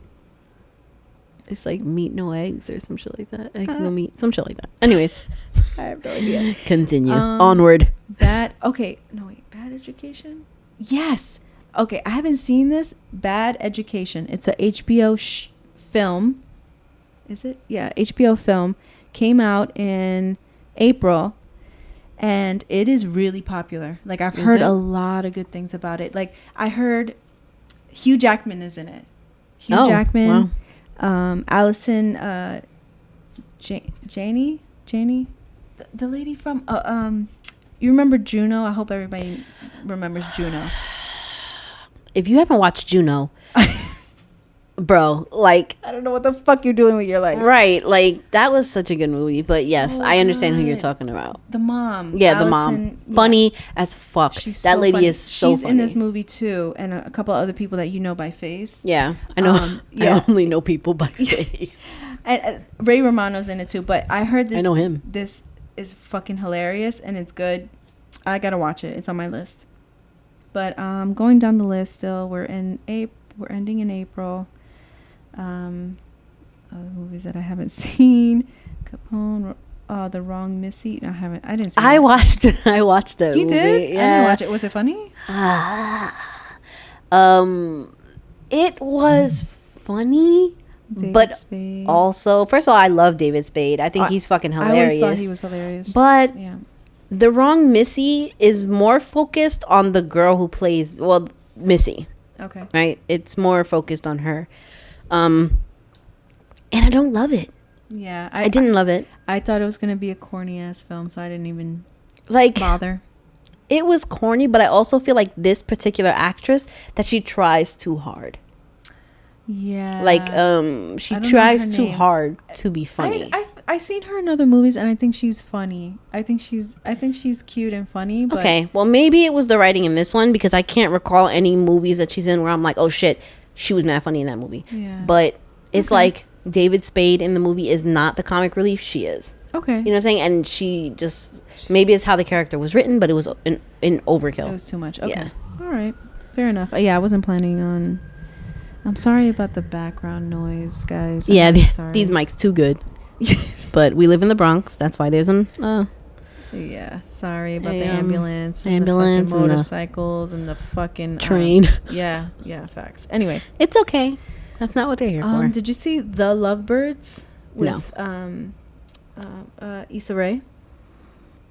It's like meat, no eggs, or some shit like that. Eggs, no meat, some shit like that. Anyways, I have no idea. Continue onward. Bad Education. Yes. Okay, I haven't seen this. Bad Education. It's a HBO film. Is it? Yeah, HBO film. Came out in April. And it is really popular. Like, I've heard a lot of good things about it. Like, I heard Hugh Jackman is in it. Hugh Jackman. Wow. Allison Janney? The lady from... you remember Juno? I hope everybody remembers Juno. If you haven't watched Juno... Bro, like, I don't know what the fuck you're doing with your life. Right, like, that was such a good movie. But yes, I understand who you're talking about. The mom. Yeah, Allison, the mom. Funny as fuck. That lady funny. Is so She's funny. In this movie too, and a couple other people that you know by face. Yeah, I know. Yeah. I only know people by face. And Ray Romano's in it too, but I heard this. I know him. This is fucking hilarious, and it's good. I gotta watch it. It's on my list. But going down the list still, we're ending in April. Other movies that I haven't seen. Capone, The Wrong Missy. No, I didn't see it. I watched that You movie. did? Yeah. I didn't watch it. Was it funny? It was funny, David but Spade. Also, first of all, I love David Spade. I think he's fucking hilarious. I always thought he was hilarious. But yeah. The Wrong Missy is more focused on the girl who plays, Missy. Okay. Right? It's more focused on her. And I don't love it. Yeah. I didn't love it. I thought it was going to be a corny ass film, so I didn't even bother. It was corny, but I also feel like this particular actress, that she tries too hard. Yeah. Like, she tries too hard to be funny. I've seen her in other movies, and I think she's funny. I think she's cute and funny. But okay, well, maybe it was the writing in this one, because I can't recall any movies that she's in where I'm like, oh shit, she was mad funny in that movie. Yeah. But it's like David Spade in the movie is not the comic relief. She is. Okay. You know what I'm saying? And she just, maybe it's how the character was written, but it was an overkill. It was too much. Okay. Yeah. All right. Fair enough. Yeah, I wasn't planning on. I'm sorry about the background noise, guys. Yeah, these mics too good. But we live in the Bronx. That's why there's an. Yeah, sorry about the ambulance, and the motorcycles, and the fucking train. Yeah, facts. Anyway, it's okay. That's not what they're here for. Did you see The Lovebirds with Issa Rae?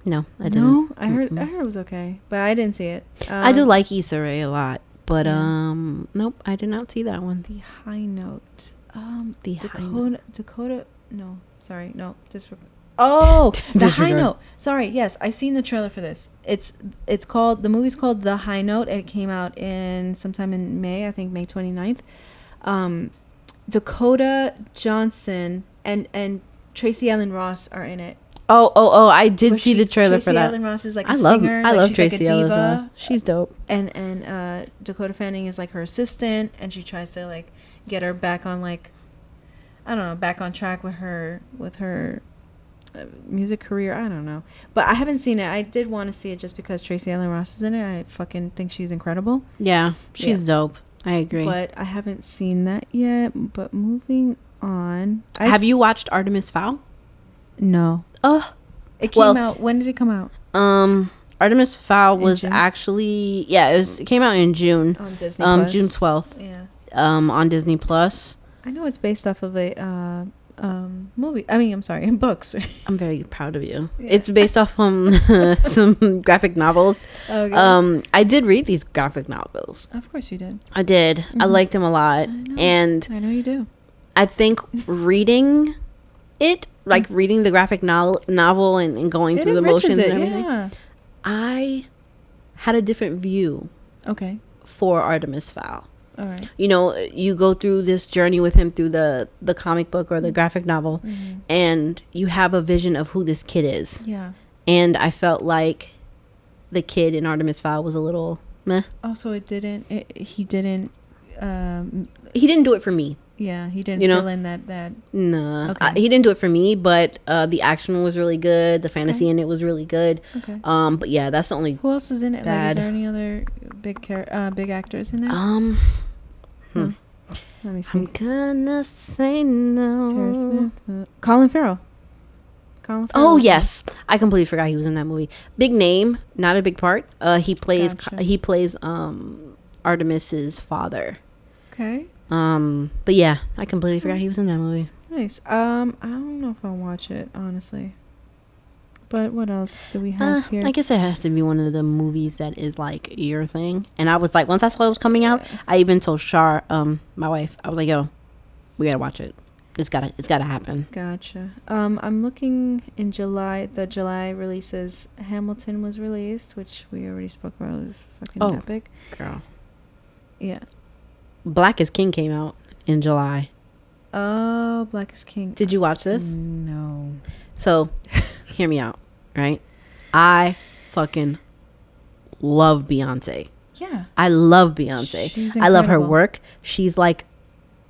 No, I didn't. No, I heard it was okay, but I didn't see it. I do like Issa Rae a lot, but nope, I did not see that one. The High Note. Dakota. No, sorry, no. The High Note. Sorry, yes, I've seen the trailer for this. It's called, the movie's called The High Note, and it came out in sometime in May, I think May 29th. Dakota Johnson and Tracy Ellis Ross are in it. Oh! I did see the trailer for that. Tracy Ellis Ross is like a singer. I love Tracy Ellis Ross. She's dope. And Dakota Fanning is like her assistant, and she tries to like get her back on like, I don't know, back on track with her music career. I don't know, but I haven't seen it. I did want to see it just because Tracy Ellis Ross is in it. I fucking think she's incredible. Yeah, she's dope. I agree. But I haven't seen that yet. But moving on, have you watched Artemis Fowl? No. It came out. When did it come out? Artemis Fowl was actually it came out in June. On Disney Plus. June 12th. Yeah. On Disney Plus. I know it's based off of a movie. I mean, I'm sorry, books. I'm very proud of you. Yeah. It's based off some graphic novels. Okay. I did read these graphic novels. Of course you did. I did. Mm-hmm. I liked them a lot. And I know you do. I think reading it, like reading the graphic novel and going through the motions and everything, I had a different view. Okay. For Artemis Fowl. All right. You know, you go through this journey with him through the comic book or the graphic novel, and you have a vision of who this kid is. Yeah. And I felt like the kid in Artemis Fowl was a little meh. Oh, so he didn't he didn't do it for me. Yeah, he didn't fill in that. No, okay. He didn't do it for me, but the action was really good. The fantasy in it was really good. Okay. But yeah, that's the only. Who else is in it? Like, is there any other big actors in it? Let me see. I'm gonna say no. Colin Farrell. Oh yes, I completely forgot he was in that movie. Big name, not a big part. He plays Artemis's father. Okay. But yeah, I completely forgot he was in that movie. Nice. I don't know if I'll watch it, honestly. But what else do we have here? I guess it has to be one of the movies that is like your thing. And I was like, once I saw it was coming out, I even told Shar, my wife, I was like, yo, we gotta watch it. It's gotta happen. Gotcha. I'm looking in July. The July releases. Hamilton was released, which we already spoke about. It was fucking epic. Girl. Yeah. Black is King came out in July. Oh, Black is King. Did you watch this? No. So, hear me out, right? I fucking love Beyonce. Yeah. I love Beyonce. She's I love her work. She's like,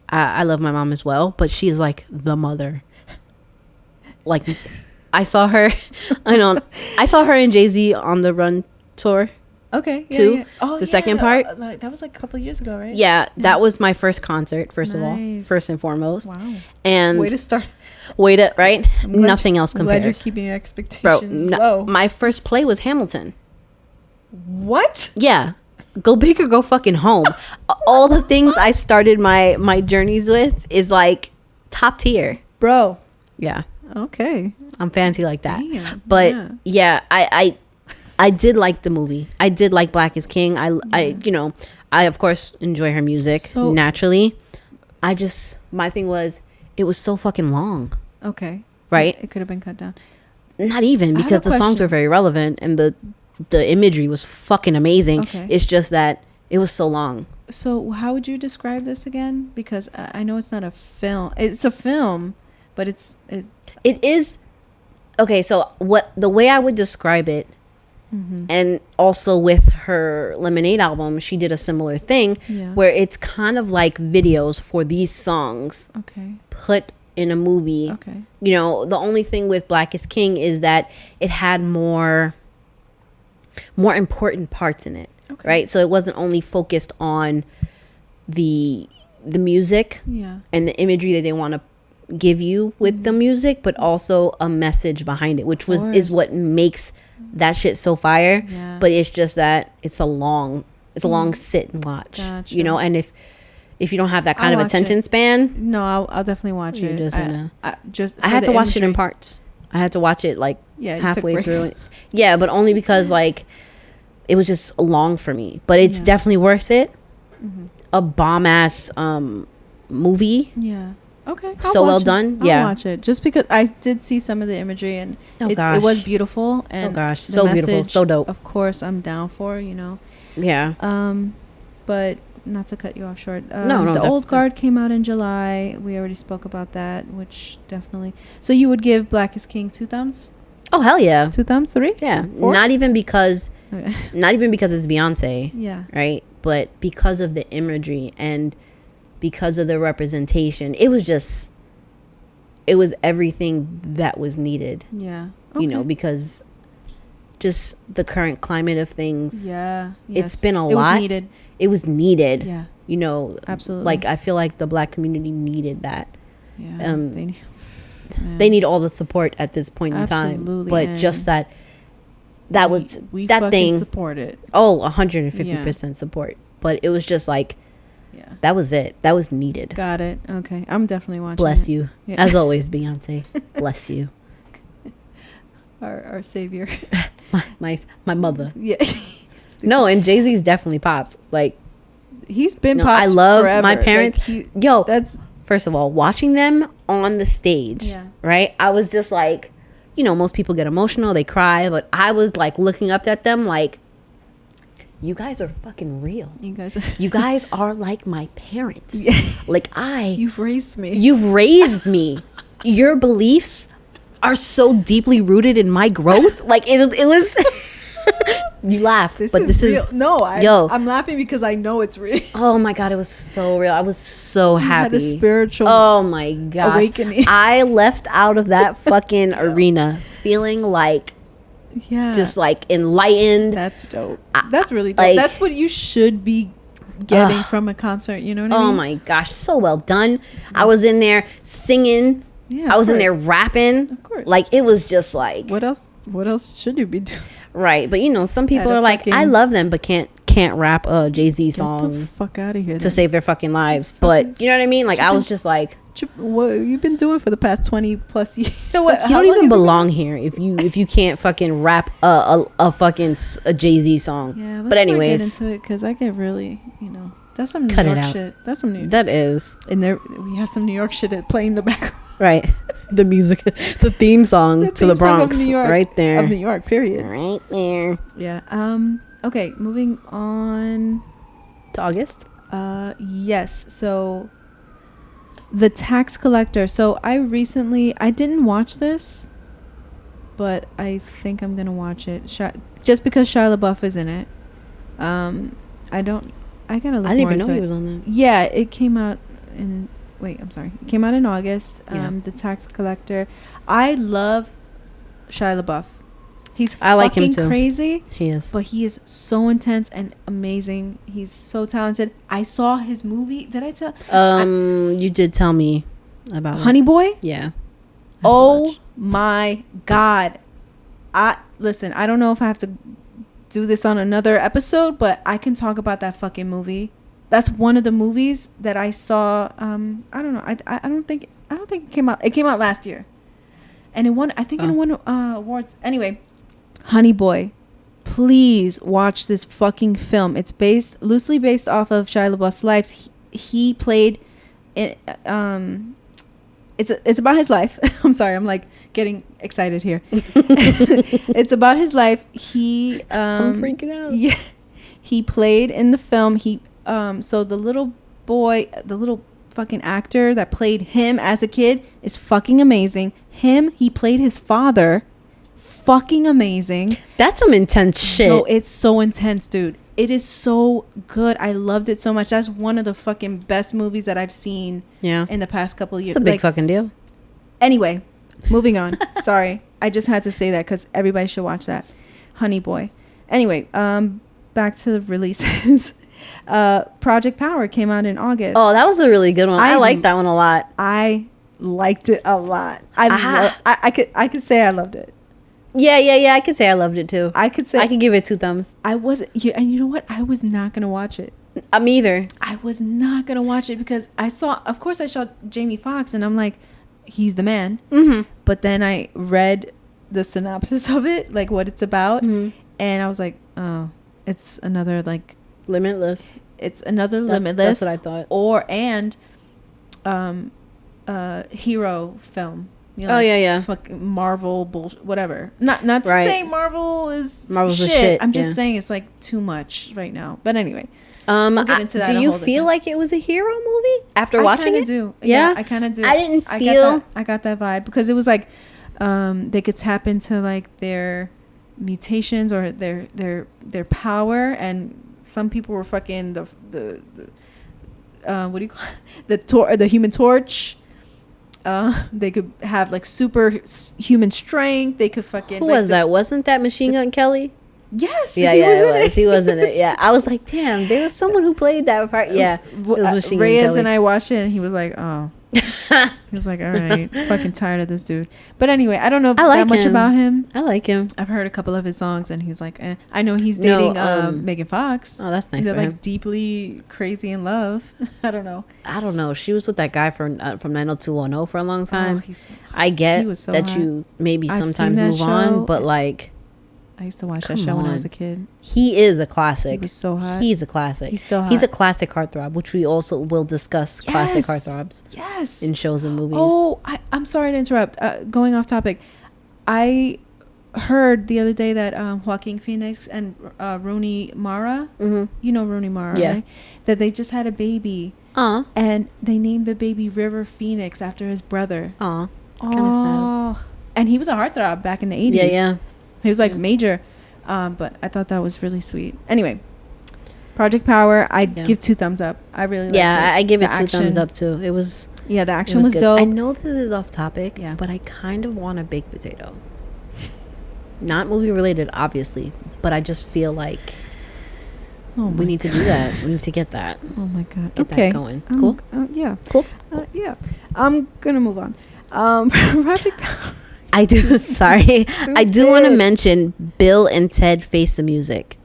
I love my mom as well, but she's like the mother. Like, I saw her, I saw her and Jay-Z on the Run tour. Okay. Yeah, too. Yeah. Oh, the second part. That was like a couple of years ago, right? Yeah, that was my first concert, first of all. First and foremost. Wow. And way to start. Right? Nothing else compares. I'm glad you're keeping your expectations low. My first play was Hamilton. What? Yeah. Go big or go fucking home. All the things I started my journeys with is like top tier. Bro. Yeah. Okay. I'm fancy like that. Damn. But yeah, I did like the movie. I did like Black is King. I of course enjoy her music naturally. My thing was it was so fucking long. Okay. Right? It could have been cut down. Not even, because the songs were very relevant and the imagery was fucking amazing. Okay. It's just that it was so long. So how would you describe this again? Because I know it's not a film. It's a film, but it is. Okay, so the way I would describe it, and also with her Lemonade album, she did a similar thing where it's kind of like videos for these songs put in a movie. Okay. You know, the only thing with Black is King is that it had more important parts in it. Okay. Right? So it wasn't only focused on the music and the imagery that they want to give you with the music, but also a message behind it, which is what makes that shit so fire. Yeah. But it's just that it's a long sit and watch. Gotcha. You know, and if you don't have that kind of attention span, no, I'll definitely watch it. I had to watch it in parts. I had to watch it like halfway through. Yeah, but only because like it was just long for me. But it's definitely worth it. A bomb ass movie. Yeah. Okay. So well done. I'll watch it just because I did see some of the imagery and it was beautiful. And so beautiful, so dope. Of course, I'm down for, you know. Yeah. But not to cut you off short. No. The Old Guard came out in July. We already spoke about that, which definitely. So you would give Black is King 2 thumbs? Oh hell yeah. 2 thumbs, 3? Yeah. 4? Not even because it's Beyonce. Yeah. Right, but because of the imagery and because of the representation. It was everything that was needed. Yeah. You know, because just the current climate of things. Yeah. Yes. It's been a lot. It was needed. It was needed. Yeah. You know, absolutely. Like, I feel like the Black community needed that. Yeah. They need all the support at this point in time. Absolutely. But and just that was we that thing. Support it. Oh, 150% support. But it was just like, that was it. That was needed. Got it. Okay. I'm definitely watching. Bless you. Yeah. As always, Beyonce. Bless you. Our savior. my mother. Yeah. No, and Jay-Z's definitely pops. Like, he's been pops I love forever. my parents. Like, that's first of all, watching them on the stage, right? I was just like, you know, most people get emotional, they cry, but I was like looking up at them like, you guys are fucking real. You guys are like my parents. Like, you've raised me. Your beliefs are so deeply rooted in my growth. Like, it was you laugh, but this is no. I'm laughing because I know it's real. Oh my god, it was so real. I was so happy. Had a spiritual. Oh my gosh, awakening. I left out of that fucking arena feeling like, just like enlightened. That's dope. That's really dope. Like, that's what you should be getting from a concert. You know what I mean? Oh my gosh, so well done. I was in there singing. Yeah, I was in there rapping. Of course. Like, it was just like, what else should you be doing? Right, but you know, some people are like, I love them, but can't rap a Jay-Z song. Get the fuck out of here to save their fucking lives. But you know what I mean? Like, I was just like, what you've been doing for the past 20 plus years? You don't even belong here if you can't fucking rap a fucking a Jay-Z song. Yeah, but anyways, get into it because I get really, you know, that's some New York shit. That's some New York. That is. And there we have some New York shit playing in the background. Right. The music, the theme song to the Bronx, of New York, right there. Of New York, period. Right there. Yeah. Okay, moving on to August. Yes. So, The Tax Collector. So I didn't watch this, but I think I'm gonna watch it. Just because Shia LaBeouf is in it. I gotta look I didn't more even into know it. he was on that. Yeah, it came out in. Wait, I'm sorry. It came out in August. The Tax Collector. I love Shia LaBeouf. I like him too. Crazy. He is. But he is so intense and amazing. He's so talented. I saw his movie. Did I tell? You did tell me about Honey Boy? Yeah. Oh my God. Listen, I don't know if I have to do this on another episode, but I can talk about that fucking movie. That's one of the movies that I saw. I don't know. I don't think it came out. It came out last year, and it won. I think it won awards. Anyway, Honey Boy, please watch this fucking film. It's loosely based off of Shia LaBeouf's life. He played it. It's about his life. I'm sorry. I'm like getting excited here. It's about his life. I'm freaking out. Yeah, he played in the film. So the little boy, the little fucking actor that played him as a kid is fucking amazing. He played his father. Fucking amazing. That's some intense shit. No, it's so intense, dude. It is so good. I loved it so much. That's one of the fucking best movies that I've seen in the past couple of years. It's a big fucking deal. Anyway, moving on. Sorry. I just had to say that because everybody should watch that. Honey Boy. Anyway, back to the releases. Project Power came out in August. Oh, that was a really good one. I liked that one a lot. I liked it a lot. I could say I loved it. Yeah. I could say I loved it too. I could give it 2 thumbs. And you know what? I was not gonna watch it. Me either. I was not gonna watch it because I saw Jamie Foxx, and I'm like, he's the man. Mm-hmm. But then I read the synopsis of it, like what it's about, and I was like, oh, it's another like Limitless. It's another Limitless. That's what I thought. Hero film. You know, yeah. Fucking Marvel bullshit, whatever. Not to say Marvel's shit. Shit. I'm just saying it's like too much right now. But anyway, we'll get into that. Do you feel like it was a hero movie after watching it? I do. Yeah, I kind of do. I didn't feel. I got that vibe because it was like they could tap into like their mutations or their power, and some people were fucking what do you call it? The Human Torch. They could have like human strength. They could fucking. Who was that? Wasn't that Machine Gun Kelly? Yes. Yeah, it was. He was in it. Yeah, I was like, damn, there was someone who played that part. Yeah, it was Machine Gun Reyes Kelly. and I watched it, and he was like, oh. He was like, all right, fucking tired of this dude. But anyway, I don't know that much about him. I like him. I've heard a couple of his songs, and he's like, I know he's dating Megan Fox. Oh, that's nice. They're for like him. deeply crazy in love. I don't know. She was with that guy from 90210 for a long time. Oh, I get he was so that hot. You maybe I've sometimes seen that move on, show. but like, I used to watch that show when I was a kid. He is a classic. He was so hot. He's a classic. He's still hot. He's a classic heartthrob, which we also will discuss. Yes. Classic heartthrobs. Yes. In shows and movies. Oh, I'm sorry to interrupt. Going off topic. I heard the other day that Joaquin Phoenix and Rooney Mara, you know Rooney Mara, right? That they just had a baby. And they named the baby River Phoenix after his brother. It's kind of sad. And he was a heartthrob back in the 80s. Yeah. He was like major. But I thought that was really sweet. Anyway, Project Power, I'd give 2 thumbs up. I really liked it. I give it The 2 action, thumbs up too. It was. Yeah, the action was good. dope. I know this is off topic, Yeah. but I kind of want a baked potato. Not movie related, obviously, but I just feel like we need to do that. We need to get that. Oh my god. Get Okay. that going. Cool. Yeah. Cool. Yeah. I'm gonna move on. Project Power. I do. Sorry, I do want to mention Bill and Ted Face the Music.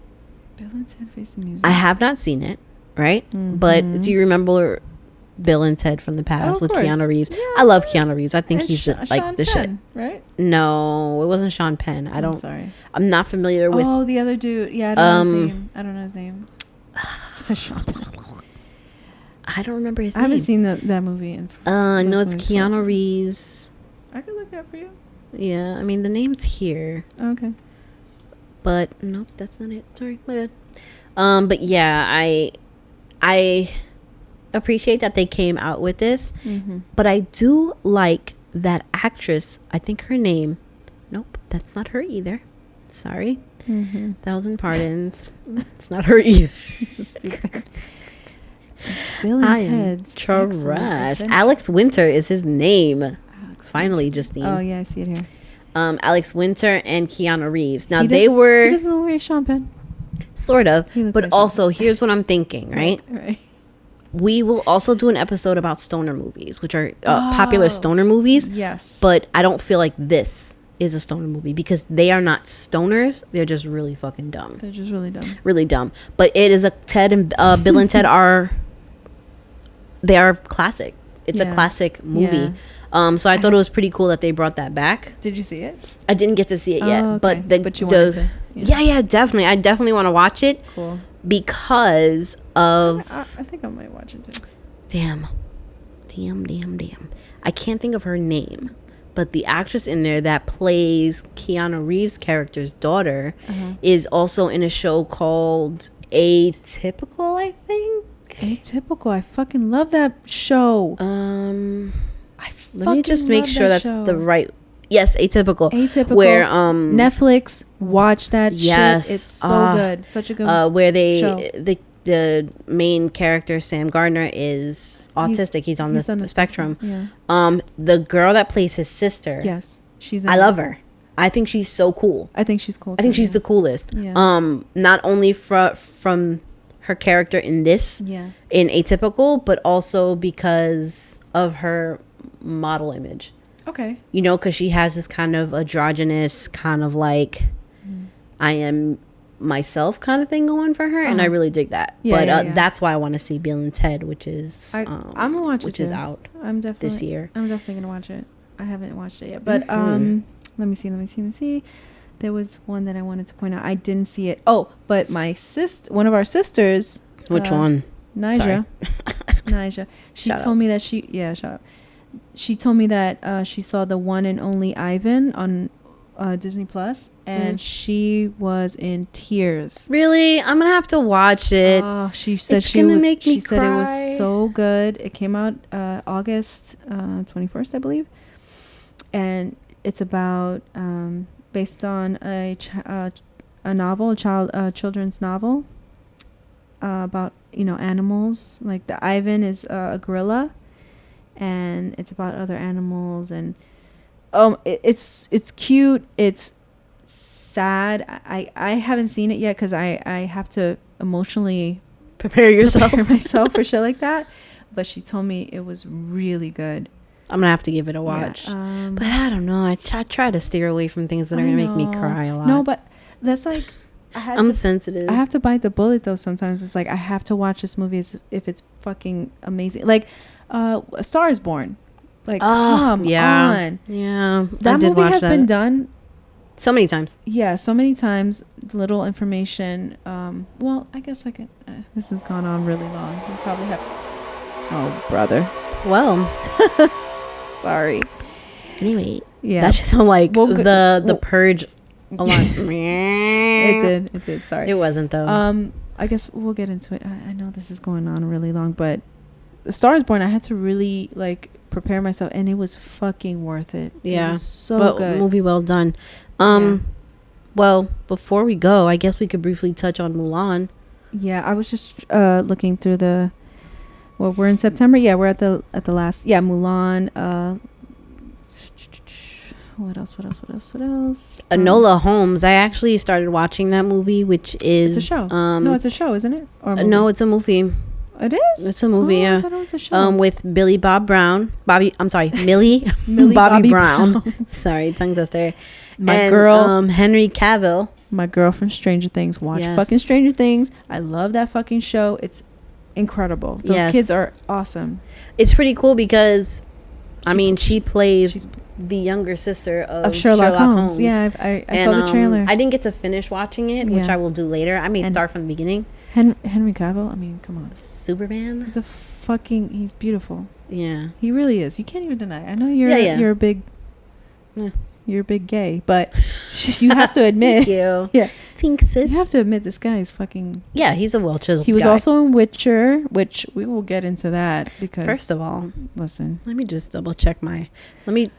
Bill and Ted Face the Music. I have not seen it, right? But do you remember Bill and Ted from the past with course. Keanu Reeves? Yeah. I love Keanu Reeves. I think And he's Sean the shit. Penn, right? No, it wasn't Sean Penn. I'm sorry. I'm not familiar with. Oh, the other dude. Yeah, I don't know his name. He said Sean Penn. I don't remember his name. I haven't seen that movie. No, it's Keanu Reeves. I could look it up for you. Yeah, I mean the name's here, Okay. but nope, that's not it. Sorry, my bad. But yeah, I appreciate that they came out with this, but I do like that actress. I think her name. Nope, that's not her either. Sorry, 1,000 pardons. It's not her either. So stupid. Bill and Ted's trash. Alex Winter is his name. Finally, Justine. Oh yeah, I see it here. Alex Winter and Keanu Reeves. Now He they were doesn't look like Sean Penn. sort of, He looks but like also here's what I'm thinking. Right? Right. We will also do an episode about stoner movies, which are popular stoner movies. Yes. But I don't feel like this is a stoner movie because they are not stoners. They're just really fucking dumb. They're just really dumb. Really dumb. But it is a Ted and Bill and Ted are classic. It's a classic movie. Yeah. So I thought it was pretty cool that they brought that back. Did you see it? I didn't get to see it yet, okay. but you wanted to. Yeah, definitely. I definitely want to watch it. Cool. Because of I think I might watch it too. damn. I can't think of her name, but the actress in there that plays Keanu Reeves' character's daughter is also in a show called Atypical, I think. Atypical. I fucking love that show. Let me just make sure that's the right. Yes, Atypical. Atypical. Where Netflix, watch that yes, shit. It's so good. Such a good where show. The main character Sam Gardner is autistic. He's on the spectrum. Yeah. The girl that plays his sister. Yes, I love her. I think she's so cool. I think she's cool. I think she's the coolest. Yeah. Not only from her character in this, in Atypical, but also because of her model image. Okay. You know, because she has this kind of androgynous, kind of like I am myself kind of thing going for her, and I really dig that. That's why I want to see Bill and Ted, which is I'm gonna watch which it is too. out this year. I'm definitely gonna watch it. I haven't watched it yet, but let me see. There was one that I wanted to point out. I didn't see it. Oh, but one of our sisters. Which one? Nija. Nija. She told me that shut up. She told me that she saw the one and only Ivan on Disney Plus, and she was in tears. Really? I'm gonna have to watch it. She said It's gonna make me she said it was cry. so good. It came out August 21st, I believe, and it's about based on a novel, children's novel, about animals. Like the Ivan is a gorilla, and it's about other animals, and it's cute. It's sad. I haven't seen it yet because I have to emotionally prepare myself for shit like that. But she told me it was really good. I'm gonna have to give it a watch. But I don't know. I try to steer away from things that are gonna make me cry a lot. No, but that's like I'm sensitive. I have to bite the bullet though. Sometimes it's like I have to watch this movie if it's fucking amazing. Like A Star Is Born. Like come on. Yeah. That movie has been done so many times. Yeah, so many times. Little information. Well, I guess I could. This has gone on really long. We probably have to. Oh, brother. Well, sorry. Anyway, yeah, that just sound like the Purge alarm. It did. Sorry, it wasn't though. I guess we'll get into it. I know this is going on really long, but A Star Is Born, I had to really like prepare myself, and it was fucking worth it. Yeah, it was so good. Movie well done. Well, before we go, I guess we could briefly touch on Mulan. Yeah, I was just looking through the. Well, we're in September. Yeah, we're at the last. Yeah, Mulan. What else? Enola Holmes. I actually started watching that movie, which is it's a show. No, it's a show, isn't it? Or no, it's a movie. It is. It's a movie. I thought it was a show. With Millie Bobby Brown. Sorry, tongue twister. My girl, Henry Cavill. My girl from Stranger Things. Watch fucking Stranger Things. I love that fucking show. It's incredible. Those kids are awesome. It's pretty cool because she plays the younger sister of Sherlock Holmes. Yeah, I saw the trailer. I didn't get to finish watching it, which I will do later. I may start from the beginning. Henry Cavill, come on. Superman. He's beautiful. Yeah. He really is. You can't even deny it. I know you're a big you're a big gay, but you have to admit. Thank you. Yeah. Thanks, sis. You have to admit this guy is fucking. Yeah, he's a well-chiseled He was also in Witcher, which we will get into that because. First of all, listen. Let me just double check my. Let me.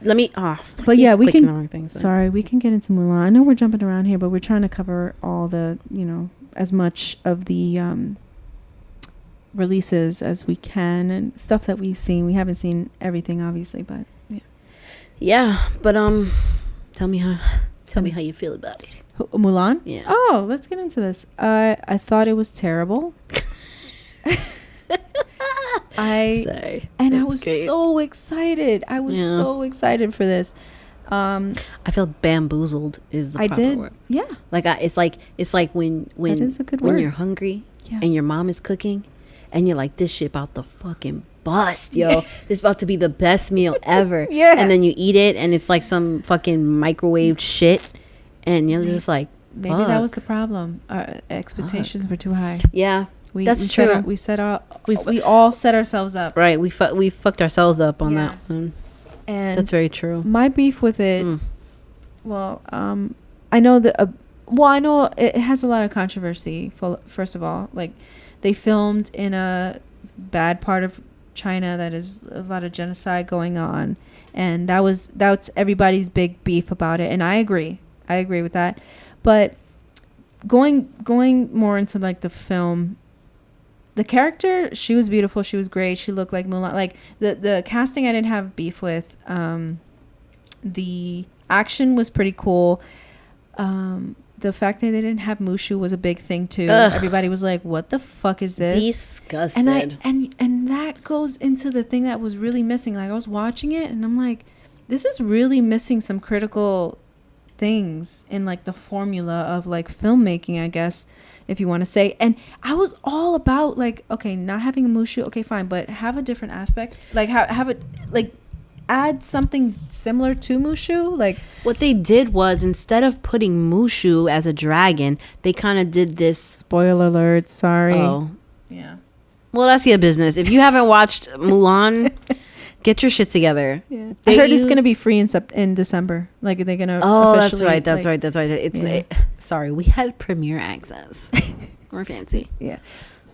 But yeah, we can. Sorry, we can get into Mulan. I know we're jumping around here, but we're trying to cover all the, as much of the releases as we can and stuff that we've seen. We haven't seen everything, obviously, but yeah. Yeah, but tell me how you feel about it. Mulan? Yeah. Oh, let's get into this. I thought it was terrible. Sorry. And I was so excited. I was so excited for this. I feel bamboozled is the proper word. Yeah. Like it's like when that is a good when word. You're hungry and your mom is cooking and you're like, this shit about to fucking bust, yo. This is about to be the best meal ever. Yeah. And then you eat it and it's like some fucking microwaved shit and you're just like, maybe that was the problem. Our expectations were too high. Yeah. That's true. We all set ourselves up. Right. We fucked ourselves up on that one. And that's very true. My beef with it, well, I know that. I know it has a lot of controversy. First of all, like they filmed in a bad part of China that is a lot of genocide going on, and that's everybody's big beef about it. And I agree with that. But going more into like the film. The character, she was beautiful. She was great. She looked like Mulan. Like the casting, I didn't have beef with. The action was pretty cool. The fact that they didn't have Mushu was a big thing too. Ugh. Everybody was like, "What the fuck is this?" Disgusted. And that goes into the thing that was really missing. Like I was watching it, and I'm like, "This is really missing some critical things in like the formula of like filmmaking, I guess." If you want to say. And I was all about like, okay, not having a Mushu, okay, fine, but have a different aspect, like have it like add something similar to Mushu. Like what they did was instead of putting Mushu as a dragon, they kind of did this. Spoiler alert, sorry. Oh yeah, well, that's your business. If you haven't watched Mulan, get your shit together. Yeah, I heard it's gonna be free in December. Like they're gonna. Oh, that's right. It's sorry, we had premiere access. We're fancy. Yeah,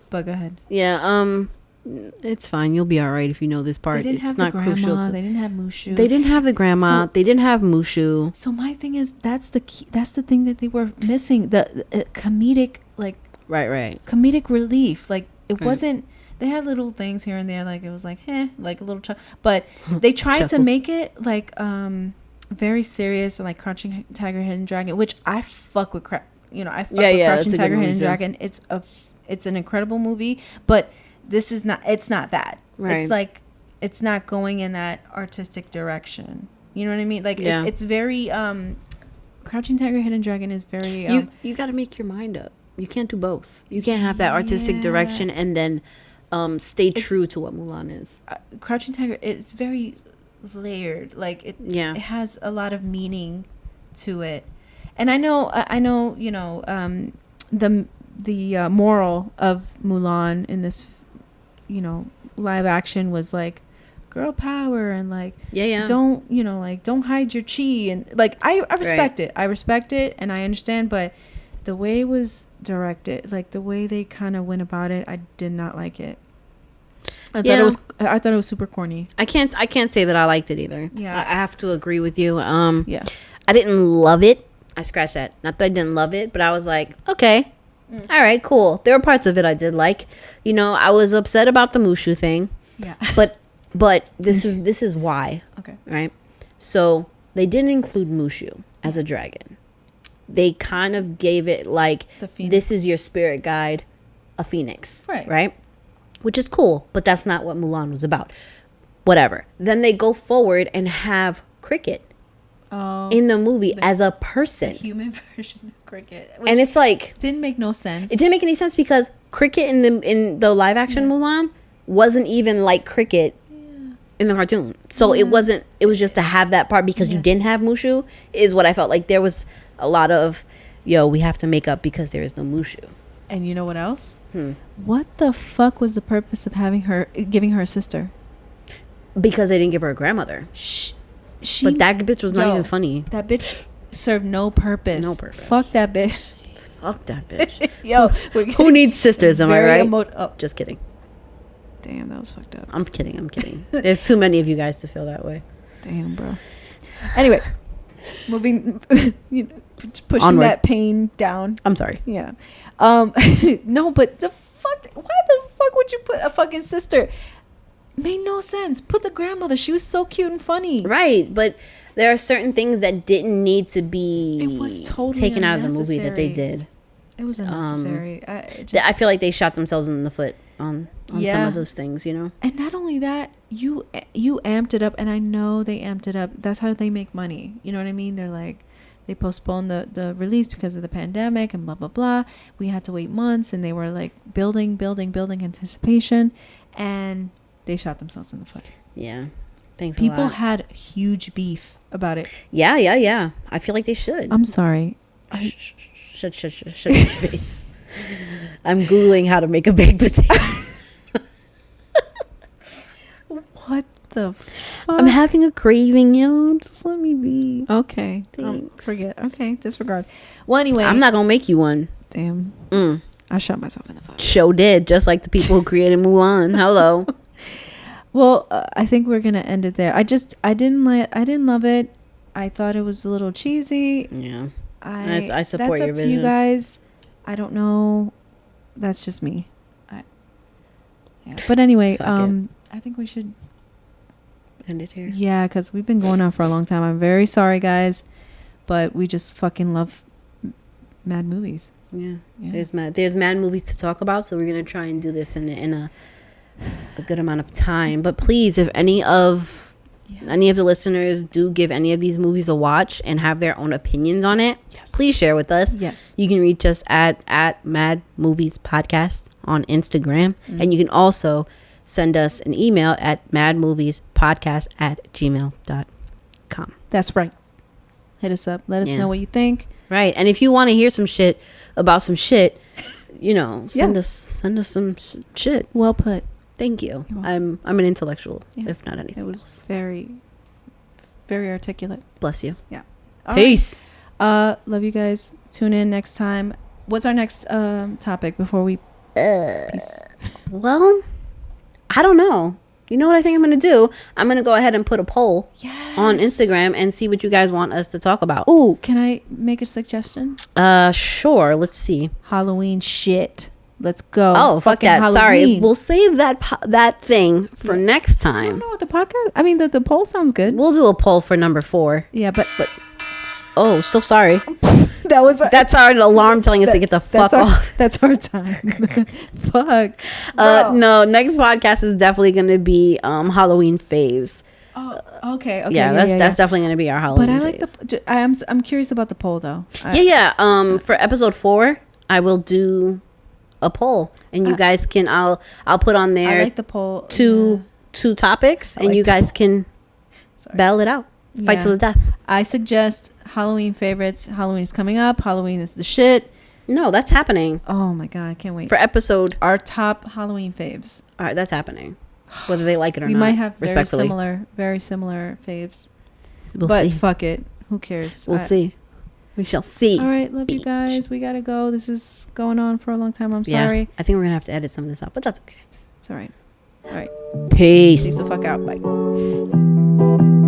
but go ahead. Yeah. It's fine. You'll be all right if you know this part. They didn't have the grandma. They didn't have Mushu. They didn't have the grandma. They didn't have Mushu. So my thing is, that's the key. That's the thing that they were missing. The comedic like Right. comedic relief. Like it wasn't. They had little things here and there, like it was like, like a little but they tried to make it like very serious and like Crouching Tiger, Hidden Dragon, which I fuck with. I fuck with Crouching Tiger, Hidden Dragon. It's an incredible movie, but this is not. It's not that. Right. It's like it's not going in that artistic direction. You know what I mean? Like it's very Crouching Tiger, Hidden Dragon is very. You got to make your mind up. You can't do both. You can't have that artistic direction and then stay true to what Mulan is. Crouching Tiger is very layered. Like it has a lot of meaning to it. And I know the moral of Mulan in this live action was like girl power and like don't hide your chi, and like I respect it. I respect it and I understand, but the way it was directed, like the way they kind of went about it, I did not like it. I thought it was super corny. I can't say that I liked it either. Yeah. I have to agree with you. I didn't love it. I scratched that. Not that I didn't love it, but I was like, okay. All right, cool. There were parts of it I did like. I was upset about the Mushu thing. Yeah. But this is why. Okay. Right? So, they didn't include Mushu as a dragon. They kind of gave it like, this is your spirit guide, a phoenix. Right? Which is cool, but that's not what Mulan was about. Whatever. Then they go forward and have Cricket in the movie as a person. The human version of Cricket. And it's like... Didn't make no sense. It didn't make any sense because Cricket in the live action Mulan wasn't even like Cricket in the cartoon. So it was just to have that part because you didn't have Mushu is what I felt like. There was a lot of, we have to make up because there is no Mushu. And you know what else? What the fuck was the purpose of giving her a sister? Because they didn't give her a grandmother. But that bitch was not even funny. That bitch served no purpose. Fuck that bitch. Fuck that bitch. Who needs sisters? Am I right? Just kidding. Damn, that was fucked up. I'm kidding. There's too many of you guys to feel that way. Damn, bro. Anyway, moving, pushing Onward. that pain down. I'm sorry. Yeah. No, but why the fuck would you put a fucking sister? Made no sense. Put the grandmother. She was so cute and funny. Right, but there are certain things that didn't need to be taken out of the movie that they did. It was unnecessary. I feel like they shot themselves in the foot on some of those things, And not only that, you amped it up, and I know they amped it up. That's how they make money. You know what I mean? They're like, they postponed the release because of the pandemic and blah, blah, blah. We had to wait months, and they were like building anticipation, and they shot themselves in the foot. Yeah. Thanks People a lot. had huge beef about it. Yeah. I feel like they should. I'm sorry. Shut your face. I'm Googling how to make a baked potato. What the fuck? I'm having a craving, Just let me be. Okay. Thanks. Forget. Okay. Disregard. Well, anyway. I'm not going to make you one. Damn. I shot myself in the foot. Show did. Just like the people who created Mulan. Hello. Well, I think we're going to end it there. I didn't love it. I thought it was a little cheesy. Yeah. I support your vision. That's up to you guys. I don't know. That's just me. But anyway, I think we should end it here. Yeah, because we've been going on for a long time. I'm very sorry, guys, but we just fucking love Mad Movies. Yeah. There's Mad Movies to talk about, so we're gonna try and do this in a good amount of time. But please, if any of the listeners do give any of these movies a watch and have their own opinions on it, please share with us. Yes. You can reach us at Mad Movies Podcast on Instagram. And you can also send us an email at madmoviespodcast@gmail.com. That's right. Hit us up. Let us know what you think. Right. And if you want to hear some shit about some shit, send us some shit. Well put. Thank you. I'm an intellectual, if not anything. It was very, very articulate. Bless you. Yeah. Peace. Right. Love you guys. Tune in next time. What's our next topic before we peace? Well, I don't know. you know what I think I'm going to do? I'm going to go ahead and put a poll on Instagram and see what you guys want us to talk about. Ooh, can I make a suggestion? Sure. Let's see. Halloween shit. Let's go. Oh, fuck that. Halloween. Sorry. We'll save that thing for next I time. don't know what the podcast. I mean, the poll sounds good. We'll do a poll for number 4. Yeah, but oh, so sorry. That's our alarm telling us to get the fuck off. That's our time. Fuck. No, next podcast is definitely going to be Halloween faves. Oh, okay. Yeah, that's definitely going to be our Halloween. But I like faves. I'm curious about the poll though. For episode 4, I will do a poll, and you guys can. I'll put on there. I like the poll. Two topics, and you guys can battle it out. Fight to the death. I suggest Halloween favorites. Halloween is coming up. Halloween is the shit. No, that's happening. Oh my god, I can't wait. For episode our top Halloween faves. All right, that's happening. Whether they like it or not. We might have very similar faves. We'll but see. Fuck it. Who cares? We'll see. We shall see. All right, love you guys. We gotta go. This is going on for a long time. I'm sorry. I think we're gonna have to edit some of this out, but that's okay. It's all right. All right. Peace. Peace the fuck out. Bye.